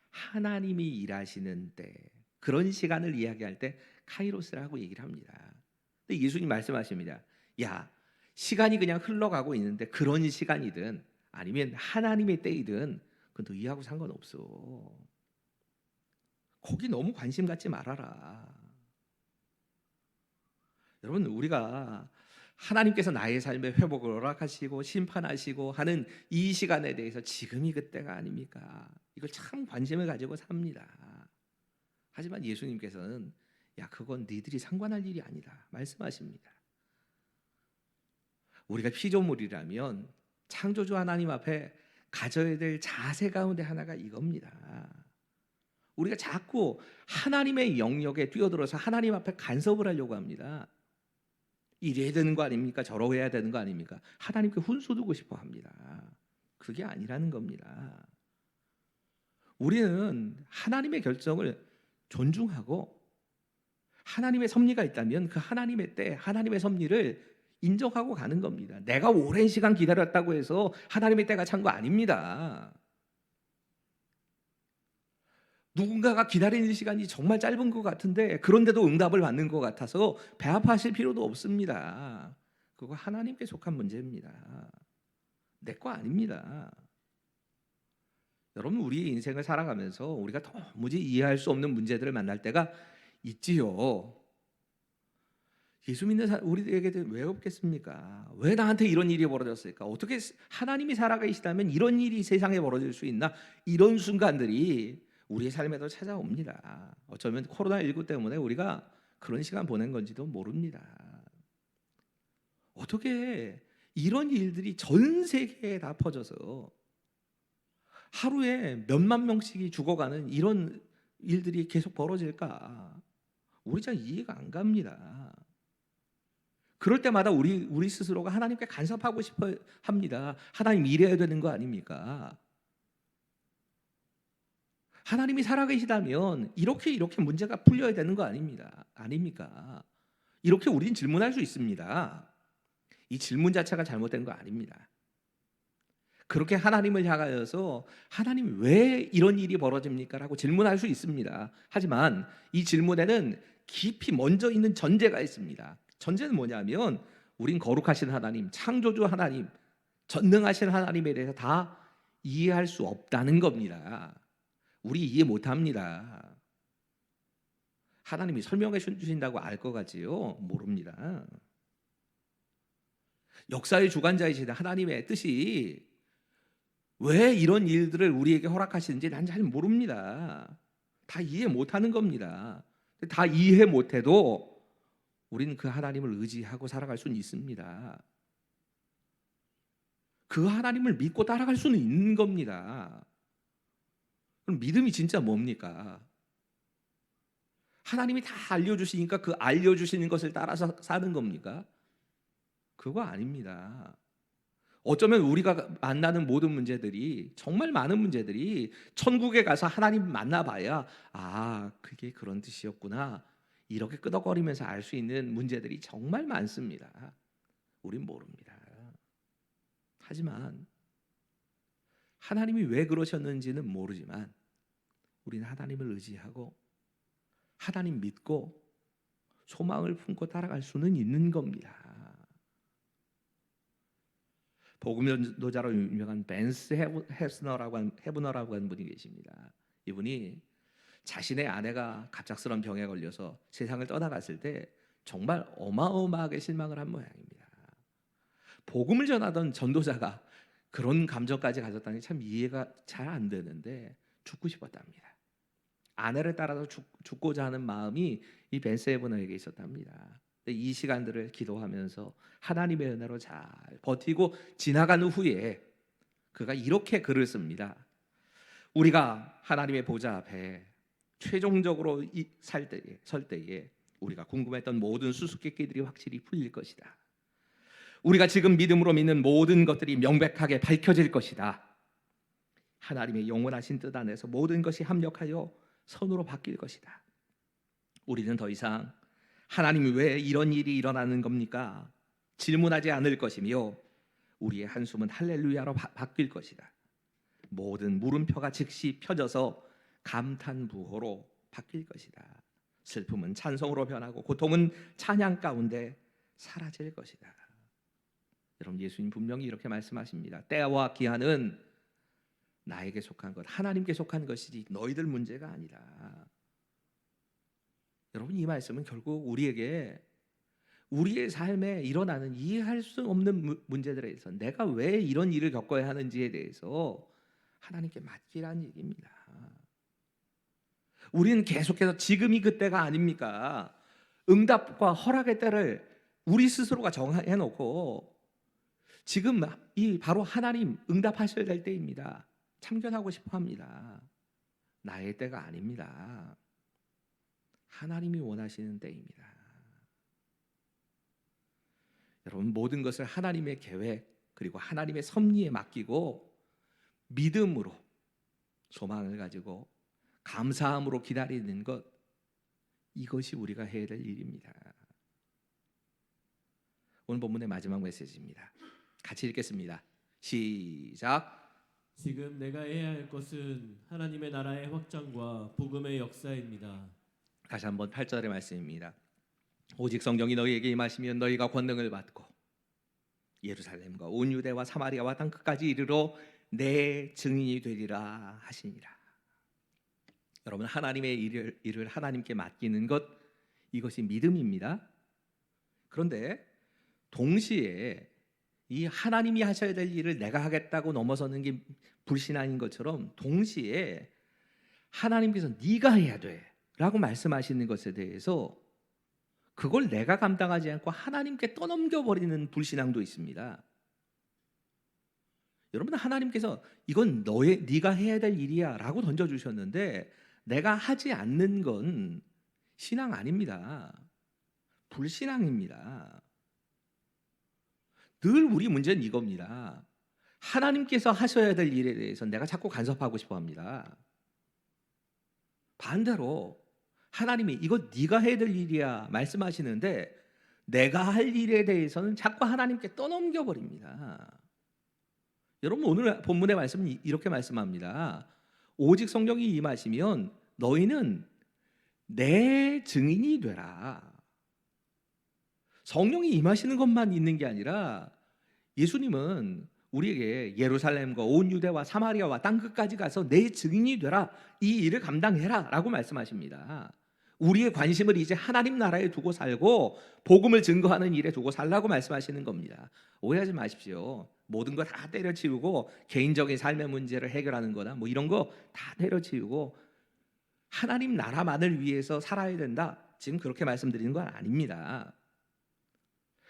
하나님이 일하시는 때, 그런 시간을 이야기할 때 카이로스라고 얘기를 합니다. 근데 예수님 말씀하십니다. 야, 시간이 그냥 흘러가고 있는데 그런 시간이든 아니면 하나님의 때이든 그건 너희하고 상관없어. 거기 너무 관심 갖지 말아라. 여러분, 우리가 하나님께서 나의 삶의 회복을 허락하시고 심판하시고 하는 이 시간에 대해서 지금이 그때가 아닙니까? 이걸 참 관심을 가지고 삽니다. 하지만 예수님께서는 야, 그건 니들이 상관할 일이 아니다 말씀하십니다. 우리가 피조물이라면 창조주 하나님 앞에 가져야 될 자세 가운데 하나가 이겁니다. 우리가 자꾸 하나님의 영역에 뛰어들어서 하나님 앞에 간섭을 하려고 합니다. 이래야 되는 거 아닙니까? 저러해야 되는 거 아닙니까? 하나님께 훈수 두고 싶어 합니다. 그게 아니라는 겁니다. 우리는 하나님의 결정을 존중하고 하나님의 섭리가 있다면 그 하나님의 때, 하나님의 섭리를 인정하고 가는 겁니다. 내가 오랜 시간 기다렸다고 해서 하나님의 때가 찬 거 아닙니다. 누군가가 기다리는 시간이 정말 짧은 것 같은데 그런데도 응답을 받는 것 같아서 배아파하실 필요도 없습니다. 그거 하나님께 속한 문제입니다. 내 거 아닙니다. 여러분, 우리 인생을 살아가면서 우리가 도무지 이해할 수 없는 문제들을 만날 때가 있지요. 예수 믿는 우리에게는 왜 없겠습니까? 왜 나한테 이런 일이 벌어졌을까? 어떻게 하나님이 살아계시다면 이런 일이 세상에 벌어질 수 있나? 이런 순간들이 우리의 삶에도 찾아옵니다. 어쩌면 코로나19 때문에 우리가 그런 시간 보낸 건지도 모릅니다. 어떻게 이런 일들이 전 세계에 다 퍼져서 하루에 몇만 명씩이 죽어가는 이런 일들이 계속 벌어질까? 우리 잘 이해가 안 갑니다. 그럴 때마다 우리 스스로가 하나님께 간섭하고 싶어 합니다. 하나님 이래야 되는 거 아닙니까? 하나님이 살아계시다면 이렇게 문제가 풀려야 되는 거 아닙니까? 이렇게 우리는 질문할 수 있습니다. 이 질문 자체가 잘못된 거 아닙니다. 그렇게 하나님을 향하여서 하나님 왜 이런 일이 벌어집니까? 라고 질문할 수 있습니다. 하지만 이 질문에는 깊이 먼저 있는 전제가 있습니다. 전제는 뭐냐면 우린 거룩하신 하나님, 창조주 하나님, 전능하신 하나님에 대해서 다 이해할 수 없다는 겁니다. 우리 이해 못합니다. 하나님이 설명해 주신다고 알 것 같지요? 모릅니다. 역사의 주관자이신 하나님의 뜻이 왜 이런 일들을 우리에게 허락하시는지 난 잘 모릅니다. 다 이해 못하는 겁니다. 다 이해 못해도 우리는 그 하나님을 의지하고 살아갈 수는 있습니다. 그 하나님을 믿고 따라갈 수는 있는 겁니다. 그럼 믿음이 진짜 뭡니까? 하나님이 다 알려주시니까 그 알려주시는 것을 따라서 사는 겁니까? 그거 아닙니다. 어쩌면 우리가 만나는 모든 문제들이, 정말 많은 문제들이 천국에 가서 하나님 만나봐야 그게 그런 뜻이었구나, 이렇게 끄덕거리면서 알 수 있는 문제들이 정말 많습니다. 우린 모릅니다. 하지만 하나님이 왜 그러셨는지는 모르지만 우리는 하나님을 의지하고 하나님 믿고 소망을 품고 따라갈 수는 있는 겁니다. 복음전도자로 유명한 벤스 헤브너라고 하는 분이 계십니다. 이분이 자신의 아내가 갑작스러운 병에 걸려서 세상을 떠나갔을 때 정말 어마어마하게 실망을 한 모양입니다. 복음을 전하던 전도자가 그런 감정까지 가졌다니 참 이해가 잘 안 되는데 죽고 싶었답니다. 아내를 따라서 죽고자 하는 마음이 이 벤스 헤브너에게 있었답니다. 이 시간들을 기도하면서 하나님의 은혜로 잘 버티고 지나가는 후에 그가 이렇게 글을 씁니다. 우리가 하나님의 보좌 앞에 최종적으로 설 때에 우리가 궁금했던 모든 수수께끼들이 확실히 풀릴 것이다. 우리가 지금 믿음으로 믿는 모든 것들이 명백하게 밝혀질 것이다. 하나님의 영원하신 뜻 안에서 모든 것이 합력하여 선으로 바뀔 것이다. 우리는 더 이상 하나님이 왜 이런 일이 일어나는 겁니까? 질문하지 않을 것이며 우리의 한숨은 할렐루야로 바뀔 것이다. 모든 물음표가 즉시 펴져서 감탄부호로 바뀔 것이다. 슬픔은 찬송으로 변하고 고통은 찬양 가운데 사라질 것이다. 여러분, 예수님 분명히 이렇게 말씀하십니다. 때와 기한은 나에게 속한 것, 하나님께 속한 것이지 너희들 문제가 아니라. 여러분, 이 말씀은 결국 우리에게 우리의 삶에 일어나는 이해할 수 없는 문제들에 대해서 내가 왜 이런 일을 겪어야 하는지에 대해서 하나님께 맡기라는 얘기입니다. 우리는 계속해서 지금이 그때가 아닙니까? 응답과 허락의 때를 우리 스스로가 정해놓고 지금 이 바로 하나님 응답하셔야 될 때입니다. 참견하고 싶어합니다. 나의 때가 아닙니다. 하나님이 원하시는 때입니다. 여러분, 모든 것을 하나님의 계획 그리고 하나님의 섭리에 맡기고 믿음으로 소망을 가지고 감사함으로 기다리는 것, 이것이 우리가 해야 될 일입니다. 오늘 본문의 마지막 메시지입니다. 같이 읽겠습니다. 시작. 지금 내가 해야 할 것은 하나님의 나라의 확장과 복음의 역사입니다. 다시 한번 8절의 말씀입니다. 오직 성령이 너희에게 임하시면 너희가 권능을 받고 예루살렘과 온 유대와 사마리아와 땅 끝까지 이르러 내 증인이 되리라 하시니라. 여러분, 하나님의 일을 하나님께 맡기는 것, 이것이 믿음입니다. 그런데 동시에 이 하나님이 하셔야 될 일을 내가 하겠다고 넘어서는 게 불신앙인 것처럼, 동시에 하나님께서 네가 해야 돼 라고 말씀하시는 것에 대해서 그걸 내가 감당하지 않고 하나님께 떠넘겨버리는 불신앙도 있습니다. 여러분, 하나님께서 이건 네가 해야 될 일이야 라고 던져주셨는데 내가 하지 않는 건 신앙 아닙니다. 불신앙입니다. 늘 우리 문제는 이겁니다. 하나님께서 하셔야 될 일에 대해서 내가 자꾸 간섭하고 싶어 합니다. 반대로 하나님이 이거 네가 해야 될 일이야 말씀하시는데 내가 할 일에 대해서는 자꾸 하나님께 떠넘겨 버립니다. 여러분, 오늘 본문의 말씀은 이렇게 말씀합니다. 오직 성령이 임하시면 너희는 내 증인이 되라. 성령이 임하시는 것만 있는 게 아니라 예수님은 우리에게 예루살렘과 온 유대와 사마리아와 땅 끝까지 가서 내 증인이 되라, 이 일을 감당해라 라고 말씀하십니다. 우리의 관심을 이제 하나님 나라에 두고 살고 복음을 증거하는 일에 두고 살라고 말씀하시는 겁니다. 오해하지 마십시오. 모든 거 다 때려치우고 개인적인 삶의 문제를 해결하는 거나 뭐 이런 거 다 때려치우고 하나님 나라만을 위해서 살아야 된다, 지금 그렇게 말씀드리는 건 아닙니다.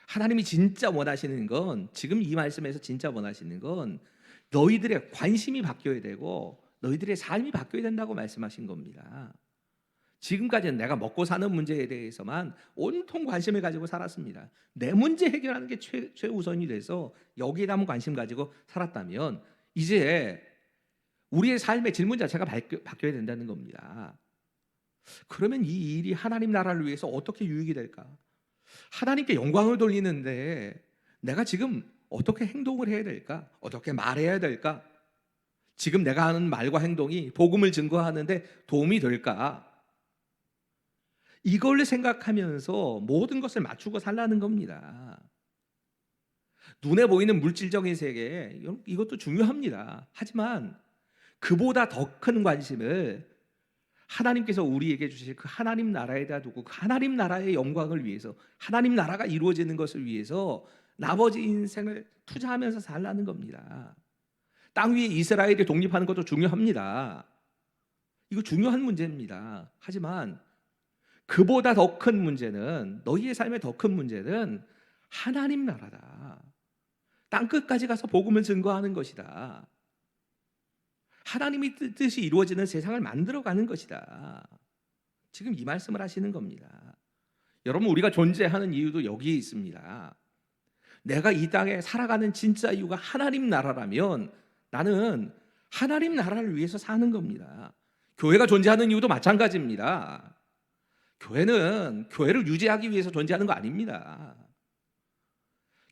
하나님이 진짜 원하시는 건, 지금 이 말씀에서 진짜 원하시는 건 너희들의 관심이 바뀌어야 되고 너희들의 삶이 바뀌어야 된다고 말씀하신 겁니다. 지금까지는 내가 먹고 사는 문제에 대해서만 온통 관심을 가지고 살았습니다. 내 문제 해결하는 게 최우선이 돼서 여기에다만 관심 가지고 살았다면 이제 우리의 삶의 질문 자체가 바뀌어야 된다는 겁니다. 그러면 이 일이 하나님 나라를 위해서 어떻게 유익이 될까? 하나님께 영광을 돌리는데 내가 지금 어떻게 행동을 해야 될까? 어떻게 말해야 될까? 지금 내가 하는 말과 행동이 복음을 증거하는데 도움이 될까? 이걸 생각하면서 모든 것을 맞추고 살라는 겁니다. 눈에 보이는 물질적인 세계, 이것도 중요합니다. 하지만 그보다 더 큰 관심을 하나님께서 우리에게 주실 그 하나님 나라에다 두고 그 하나님 나라의 영광을 위해서, 하나님 나라가 이루어지는 것을 위해서 나머지 인생을 투자하면서 살라는 겁니다. 땅 위에 이스라엘이 독립하는 것도 중요합니다. 이거 중요한 문제입니다. 하지만 그보다 더 큰 문제는, 너희의 삶의 더 큰 문제는 하나님 나라다. 땅 끝까지 가서 복음을 증거하는 것이다. 하나님의 뜻이 이루어지는 세상을 만들어가는 것이다. 지금 이 말씀을 하시는 겁니다. 여러분, 우리가 존재하는 이유도 여기에 있습니다. 내가 이 땅에 살아가는 진짜 이유가 하나님 나라라면 나는 하나님 나라를 위해서 사는 겁니다. 교회가 존재하는 이유도 마찬가지입니다. 교회는 교회를 유지하기 위해서 존재하는 거 아닙니다.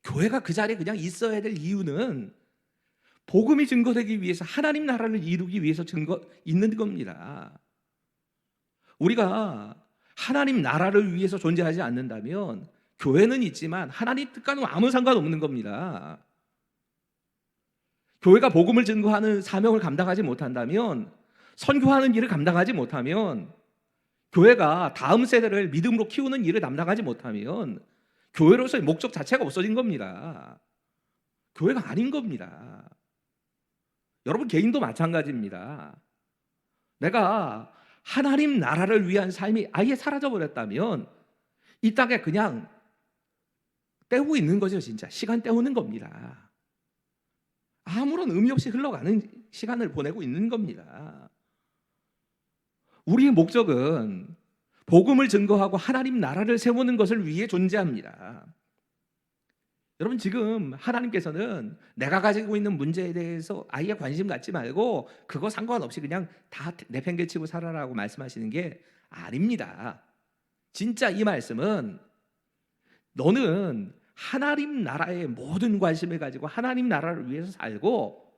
교회가 그 자리에 그냥 있어야 될 이유는 복음이 증거되기 위해서, 하나님 나라를 이루기 위해서 있는 겁니다. 우리가 하나님 나라를 위해서 존재하지 않는다면 교회는 있지만 하나님 뜻과는 아무 상관없는 겁니다. 교회가 복음을 증거하는 사명을 감당하지 못한다면, 선교하는 일을 감당하지 못하면, 교회가 다음 세대를 믿음으로 키우는 일을 감당하지 못하면 교회로서의 목적 자체가 없어진 겁니다. 교회가 아닌 겁니다. 여러분, 개인도 마찬가지입니다. 내가 하나님 나라를 위한 삶이 아예 사라져버렸다면 이 땅에 그냥 때우고 있는 거죠. 진짜 시간 때우는 겁니다. 아무런 의미 없이 흘러가는 시간을 보내고 있는 겁니다. 우리의 목적은 복음을 증거하고 하나님 나라를 세우는 것을 위해 존재합니다. 여러분, 지금 하나님께서는 내가 가지고 있는 문제에 대해서 아예 관심 갖지 말고 그거 상관없이 그냥 다 내팽개치고 살아라고 말씀하시는 게 아닙니다. 진짜 이 말씀은 너는 하나님 나라의 모든 관심을 가지고 하나님 나라를 위해서 살고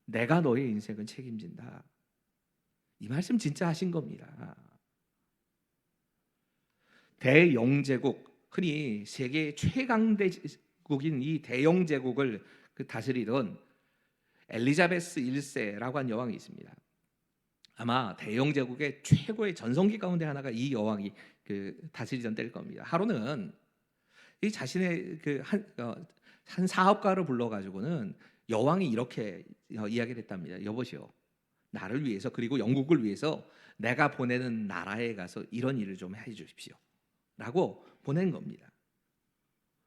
내가 너의 인생을 책임진다. 이 말씀 진짜 하신 겁니다. 대영제국, 흔히 세계 최강대국인 이 대영제국을 다스리던 엘리자베스 1세라고 한 여왕이 있습니다. 아마 대영 제국의 최고의 전성기 가운데 하나가 이 여왕이 다스리던 때일 겁니다. 하루는 이 자신의 한 사업가를 불러가지고는 여왕이 이렇게 이야기를 했답니다. 여보시오, 나를 위해서 그리고 영국을 위해서 내가 보내는 나라에 가서 이런 일을 좀 해주십시오 라고 보낸 겁니다.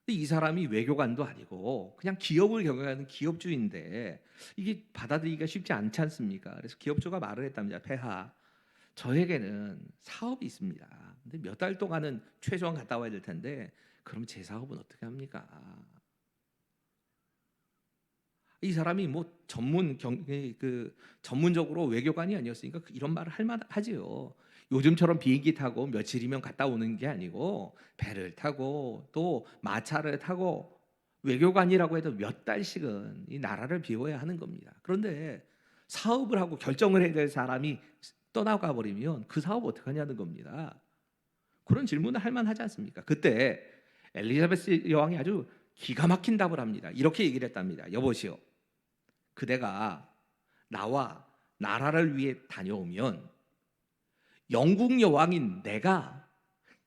이 사람이 외교관도 아니고 그냥 기업을 경영하는 기업주인데 이게 받아들이기가 쉽지 않지 않습니까? 그래서 기업주가 말을 했답니다. 폐하, 저에게는 사업이 있습니다. 근데 몇 달 동안은 최소한 갔다 와야 될 텐데 그럼 제 사업은 어떻게 합니까? 이 사람이 뭐 전문적으로 외교관이 아니었으니까 이런 말을 할 만하지요. 요즘처럼 비행기 타고 며칠이면 갔다 오는 게 아니고 배를 타고 또 마차를 타고 외교관이라고 해도 몇 달씩은 이 나라를 비워야 하는 겁니다. 그런데 사업을 하고 결정을 해야 될 사람이 떠나가 버리면 그 사업 어떻게 하냐는 겁니다. 그런 질문을 할 만하지 않습니까? 그때 엘리자베스 여왕이 아주 기가 막힌 답을 합니다. 이렇게 얘기를 했답니다. 여보시오, 그대가 나와 나라를 위해 다녀오면 영국 여왕인 내가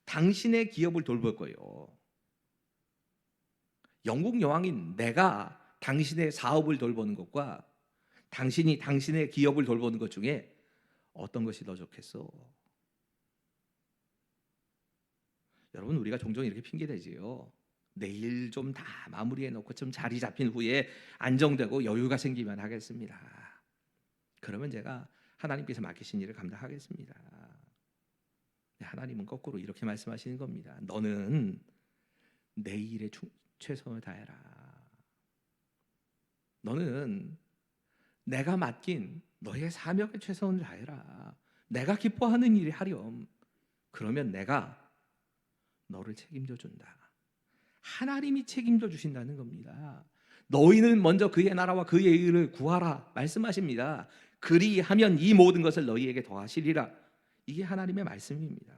당신의 기업을 돌볼 거예요. 영국 여왕인 내가 당신의 사업을 돌보는 것과 당신이 당신의 기업을 돌보는 것 중에 어떤 것이 더 좋겠어? 여러분, 우리가 종종 이렇게 핑계대지요. 내일 좀 다 마무리해 놓고 좀 자리 잡힌 후에 안정되고 여유가 생기면 하겠습니다. 그러면 제가 하나님께서 맡기신 일을 감당하겠습니다. 하나님은 거꾸로 이렇게 말씀하시는 겁니다. 너는 내 일에 최선을 다해라. 너는 내가 맡긴 너의 사명에 최선을 다해라. 내가 기뻐하는 일을 하렴. 그러면 내가 너를 책임져 준다. 하나님이 책임져 주신다는 겁니다. 너희는 먼저 그의 나라와 그의 의를 구하라 말씀하십니다. 그리하면 이 모든 것을 너희에게 더하시리라. 이게 하나님의 말씀입니다.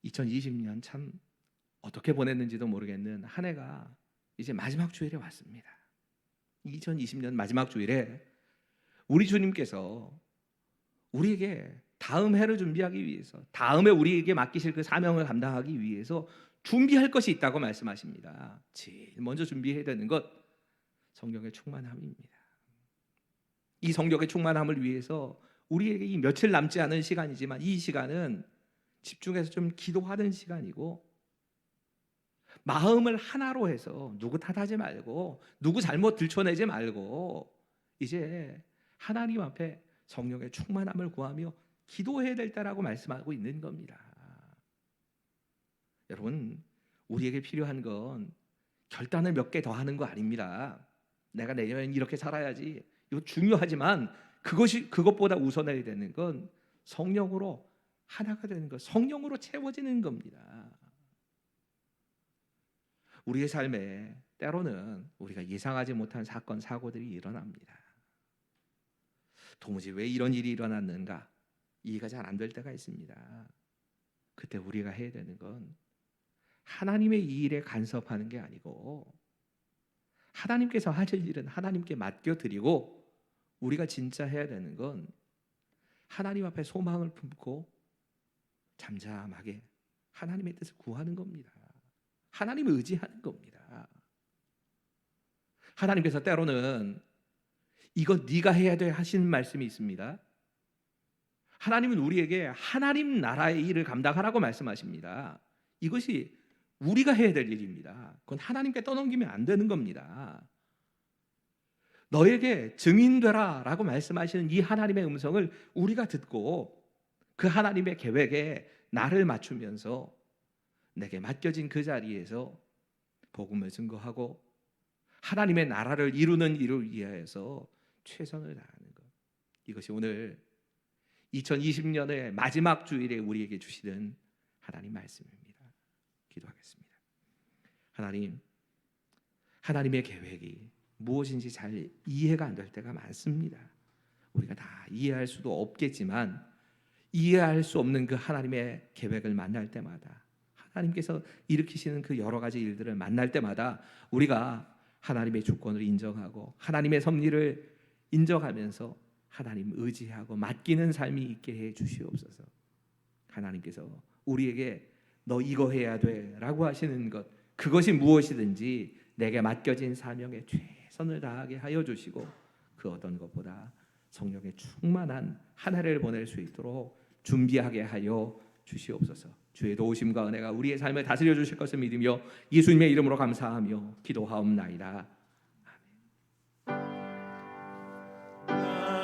2020년 참 어떻게 보냈는지도 모르겠는 한 해가 이제 마지막 주일에 왔습니다. 2020년 마지막 주일에 우리 주님께서 우리에게 다음 해를 준비하기 위해서, 다음에 우리에게 맡기실 그 사명을 감당하기 위해서 준비할 것이 있다고 말씀하십니다. 제일 먼저 준비해야 되는 것, 성령의 충만함입니다. 이 성령의 충만함을 위해서 우리에게 이 며칠 남지 않은 시간이지만 이 시간은 집중해서 좀 기도하는 시간이고, 마음을 하나로 해서 누구 탓하지 말고 누구 잘못 들춰내지 말고 이제 하나님 앞에 성령의 충만함을 구하며 기도해야 될 때라고 말씀하고 있는 겁니다. 여러분, 우리에게 필요한 건 결단을 몇 개 더 하는 거 아닙니다. 내가 내년 이렇게 살아야지, 이거 중요하지만 그것보다 우선해야 되는 건 성령으로 하나가 되는 것, 성령으로 채워지는 겁니다. 우리의 삶에 때로는 우리가 예상하지 못한 사건, 사고들이 일어납니다. 도무지 왜 이런 일이 일어났는가 이해가 잘 안 될 때가 있습니다. 그때 우리가 해야 되는 건 하나님의 이 일에 간섭하는 게 아니고 하나님께서 하실 일은 하나님께 맡겨드리고, 우리가 진짜 해야 되는 건 하나님 앞에 소망을 품고 잠잠하게 하나님의 뜻을 구하는 겁니다. 하나님을 의지하는 겁니다. 하나님께서 때로는 이거 네가 해야 돼 하시는 말씀이 있습니다. 하나님은 우리에게 하나님 나라의 일을 감당하라고 말씀하십니다. 이것이 우리가 해야 될 일입니다. 그건 하나님께 떠넘기면 안 되는 겁니다. 너에게 증인되라 라고 말씀하시는 이 하나님의 음성을 우리가 듣고 그 하나님의 계획에 나를 맞추면서 내게 맡겨진 그 자리에서 복음을 증거하고 하나님의 나라를 이루는 일을 위하여서 최선을 다하는 것, 이것이 오늘 2020년의 마지막 주일에 우리에게 주시는 하나님 말씀입니다. 기도하겠습니다. 하나님, 하나님의 계획이 무엇인지 잘 이해가 안 될 때가 많습니다. 우리가 다 이해할 수도 없겠지만 이해할 수 없는 그 하나님의 계획을 만날 때마다, 하나님께서 일으키시는 그 여러 가지 일들을 만날 때마다 우리가 하나님의 주권을 인정하고 하나님의 섭리를 인정하면서 하나님 의지하고 맡기는 삶이 있게 해 주시옵소서. 하나님께서 우리에게 너 이거 해야 돼라고 하시는 것, 그것이 무엇이든지 내게 맡겨진 사명에 최선을 다하게 하여 주시고 그 어떤 것보다 성령의 충만한 한 해를 보낼 수 있도록 준비하게 하여 주시옵소서. 주의 도우심과 은혜가 우리의 삶을 다스려 주실 것을 믿으며 예수님의 이름으로 감사하며 기도하옵나이다.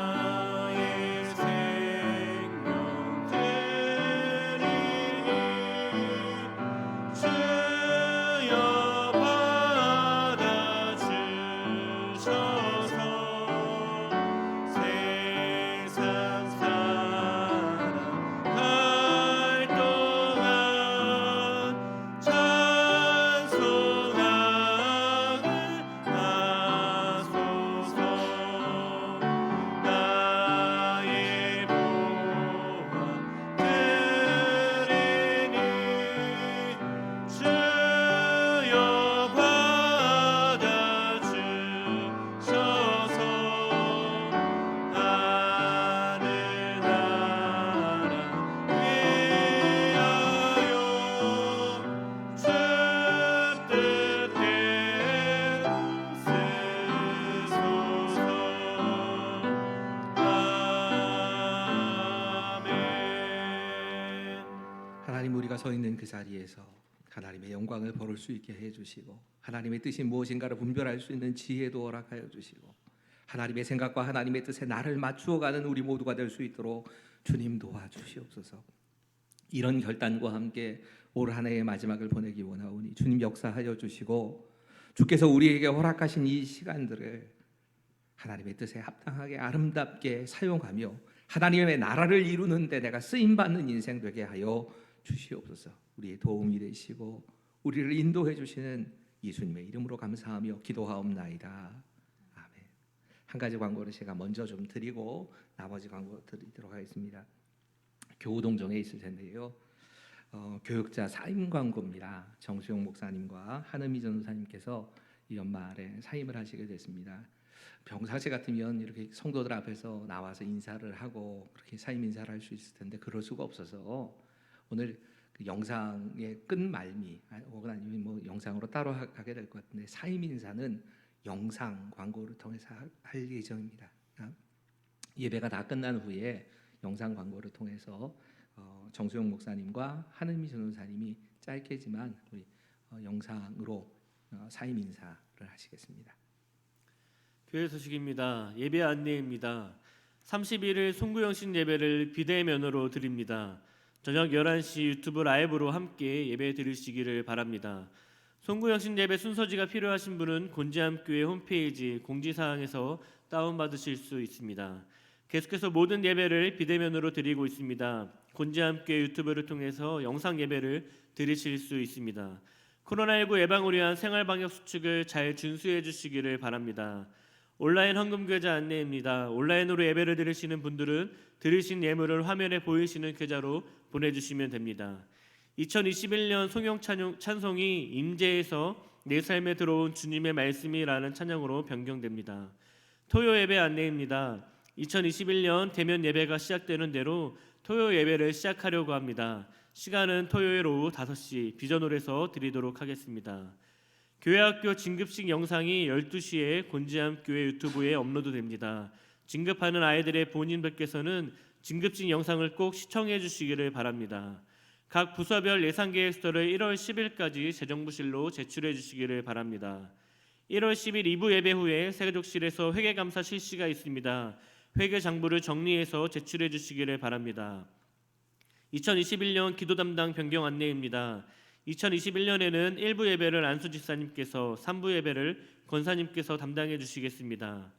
나의 생명 드리니 주여 받아주셔서 세상 살아갈 동안 찬송하게 하소서. 나의 보화 드리니 주여 받아주셔서 하늘 나라 위하여 주 뜻대로 쓰소서. 아멘. 하나님, 우리가 서 있는 그 자리에서 하나님의 영광을 벌을 수 있게 해 주시고 하나님의 뜻이 무엇인가를 분별할 수 있는 지혜도 허락하여 주시고 하나님의 생각과 하나님의 뜻에 나를 맞추어 가는 우리 모두가 될 수 있도록 주님 도와주시옵소서. 이런 결단과 함께 올 한 해의 마지막을 보내기 원하오니 주님 역사하여 주시고 주께서 우리에게 허락하신 이 시간들을 하나님의 뜻에 합당하게 아름답게 사용하며 하나님의 나라를 이루는 데 내가 쓰임 받는 인생 되게 하여 주시옵소서. 우리의 도움이 되시고 우리를 인도해 주시는 예수님의 이름으로 감사하며 기도하옵나이다. 아멘. 한 가지 광고를 제가 먼저 좀 드리고 나머지 광고 드리도록 하겠습니다. 교우동정에 있을 텐데요. 교육자 사임 광고입니다. 정수용 목사님과 한은미 전도사님께서 이 연말에 사임을 하시게 됐습니다. 평상시 같으면 이렇게 성도들 앞에서 나와서 인사를 하고 그렇게 사임 인사를 할 수 있을 텐데 그럴 수가 없어서 오늘 그 영상의 끝말미 혹은 아니면 뭐 영상으로 따로 하게 될 것 같은데 사임 인사는 영상 광고를 통해서 할 예정입니다. 예배가 다 끝난 후에 영상 광고를 통해서 정수용 목사님과 한은미 전도사님이 짧게지만 우리 영상으로 사임 인사를 하시겠습니다. 교회 소식입니다. 예배 안내입니다. 31일 송구영신 예배를 비대면으로 드립니다. 저녁 11시 유튜브 라이브로 함께 예배 드리시기를 바랍니다. 송구영신 예배 순서지가 필요하신 분은 곤지암교회 홈페이지 공지사항에서 다운받으실 수 있습니다. 계속해서 모든 예배를 비대면으로 드리고 있습니다. 곤지암교회 유튜브를 통해서 영상 예배를 드리실 수 있습니다. 코로나19 예방을 위한 생활방역 수칙을 잘 준수해 주시기를 바랍니다. 온라인 헌금 계좌 안내입니다. 온라인으로 예배를 드리시는 분들은 드리신 예물을 화면에 보이시는 계좌로 보내주시면 됩니다. 2021년 송영 찬송이 임재에서 내 삶에 들어온 주님의 말씀이라는 찬양으로 변경됩니다. 토요 예배 안내입니다. 2021년 대면 예배가 시작되는 대로 토요 예배를 시작하려고 합니다. 시간은 토요일 오후 5시 비전홀에서 드리도록 하겠습니다. 교회학교 진급식 영상이 12시에 곤지암교회 유튜브에 업로드됩니다. 진급하는 아이들의 본인들께서는 진급식 영상을 꼭 시청해 주시기를 바랍니다. 각 부서별 예산계획서를 1월 10일까지 재정부실로 제출해 주시기를 바랍니다. 1월 10일 2부 예배 후에 세가족실에서 회계감사 실시가 있습니다. 회계장부를 정리해서 제출해 주시기를 바랍니다. 2021년 기도 담당 변경 안내입니다. 2021년에는 1부 예배를 안수 집사님께서 3부 예배를 권사님께서 담당해 주시겠습니다.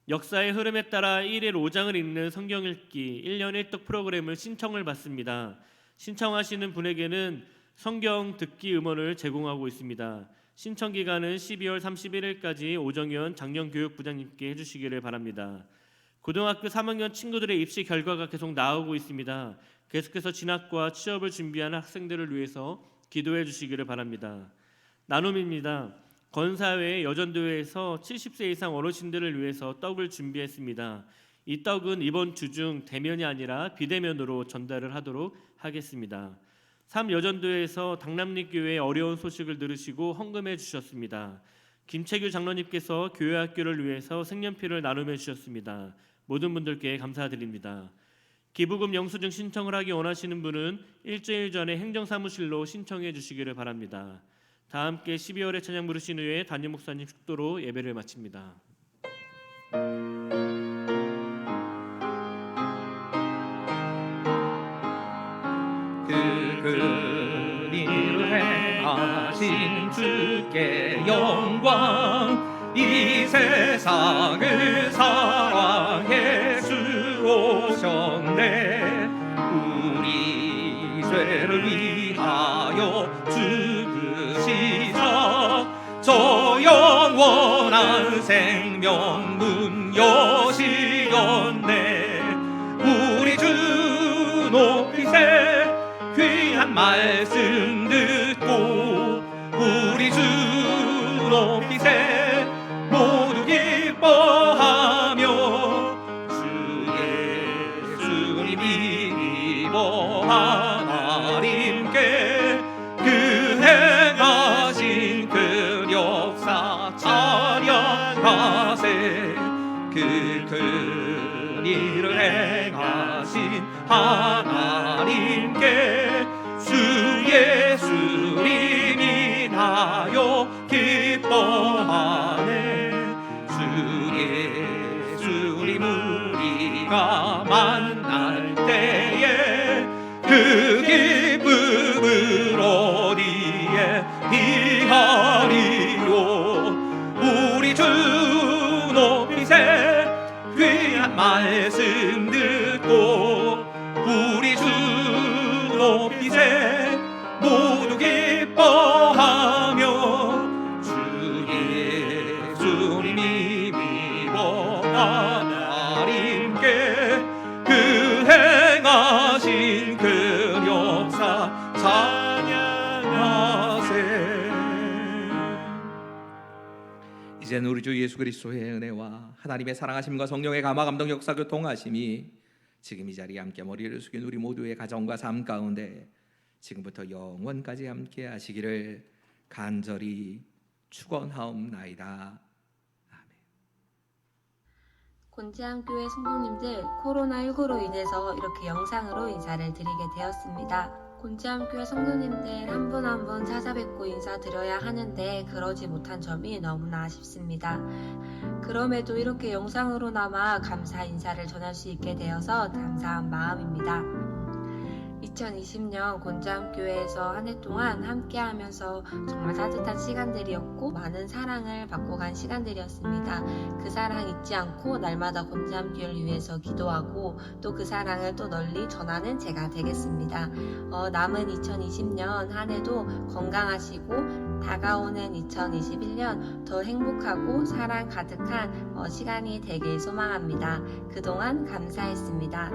역사의 흐름에 따라 1일 5장을 읽는 성경 읽기 1년 1독 프로그램을 신청을 받습니다. 신청하시는 분에게는 성경 듣기 음원을 제공하고 있습니다. 신청 기간은 12월 31일까지 오정현 장년교육부장님께 해주시기를 바랍니다. 고등학교 3학년 친구들의 입시 결과가 계속 나오고 있습니다. 계속해서 진학과 취업을 준비하는 학생들을 위해서 기도해 주시기를 바랍니다. 나눔입니다. 건사회 여전도회에서 70세 이상 어르신들을 위해서 떡을 준비했습니다. 이 떡은 이번 주 중 대면이 아니라 비대면으로 전달을 하도록 하겠습니다. 3여전도회에서 당남리교회의 어려운 소식을 들으시고 헌금해 주셨습니다. 김채규 장로님께서 교회학교를 위해서 색연필을 나눔해 주셨습니다. 모든 분들께 감사드립니다. 기부금 영수증 신청을 하기 원하시는 분은 일주일 전에 행정사무실로 신청해 주시기를 바랍니다. 다 함께 12월의 찬양 부르신 후에 담임 목사님 축도로 예배를 마칩니다. 그 일을 행하신 주께 영광, 이 세상을 사랑해 주오셨네. 우리 죄를 위하여 죽으시자 저 영원한 생명 문 여시었네. 우리 주 높이세 귀한 말씀 듣고 우리 주 높이세 모두 기뻐하며 주 예수님이 입어 하나님께 그 행하신 그 역사 찬양하세. 그 일을 행하신 하나님께 주 예수님이 나여 기뻐하네. 주 예수님 우리가 만날 때에 그 기쁨을 어디에 비하리요. 우리 주 높이세 귀한 말씀 듣고 우리 주 높이세 모두 기뻐하며 주 예수님이 믿어 하나님께 그 행하신 그 역사 찬양하세. 이제는 우리 주 예수 그리스도의 은혜와 하나님의 사랑하심과 성령의 감화 감동 역사 교통하심이 지금 이 자리에 함께 머리를 숙인 우리 모두의 가정과 삶 가운데 지금부터 영원까지 함께 하시기를 간절히 축원하옵나이다. 아멘. 곤지암교회 성도님들, 코로나19로 인해서 이렇게 영상으로 인사를 드리게 되었습니다. 곤지암교회 성도님들 한 분 한 분 찾아뵙고 인사드려야 하는데 그러지 못한 점이 너무나 아쉽습니다. 그럼에도 이렇게 영상으로나마 감사 인사를 전할 수 있게 되어서 감사한 마음입니다. 2020년 곤지암교회에서 한 해 동안 함께하면서 정말 따뜻한 시간들이었고 많은 사랑을 받고 간 시간들이었습니다. 그 사랑 잊지 않고 날마다 곤지암교회를 위해서 기도하고 또 그 사랑을 또 널리 전하는 제가 되겠습니다. 남은 2020년 한 해도 건강하시고 다가오는 2021년 더 행복하고 사랑 가득한 시간이 되길 소망합니다. 그동안 감사했습니다.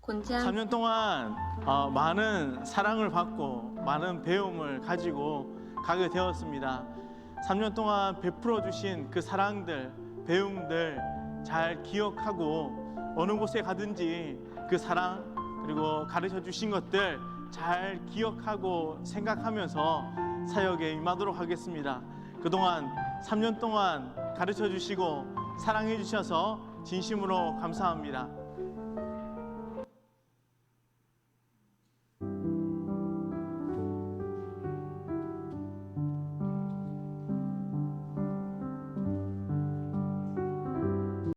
3년 동안 많은 사랑을 받고 많은 배움을 가지고 가게 되었습니다. 3년 동안 베풀어 주신 그 사랑들, 배움들 잘 기억하고 어느 곳에 가든지 그 사랑 그리고 가르쳐 주신 것들 잘 기억하고 생각하면서 사역에 임하도록 하겠습니다. 그동안 3년 동안 가르쳐 주시고 사랑해 주셔서 진심으로 감사합니다.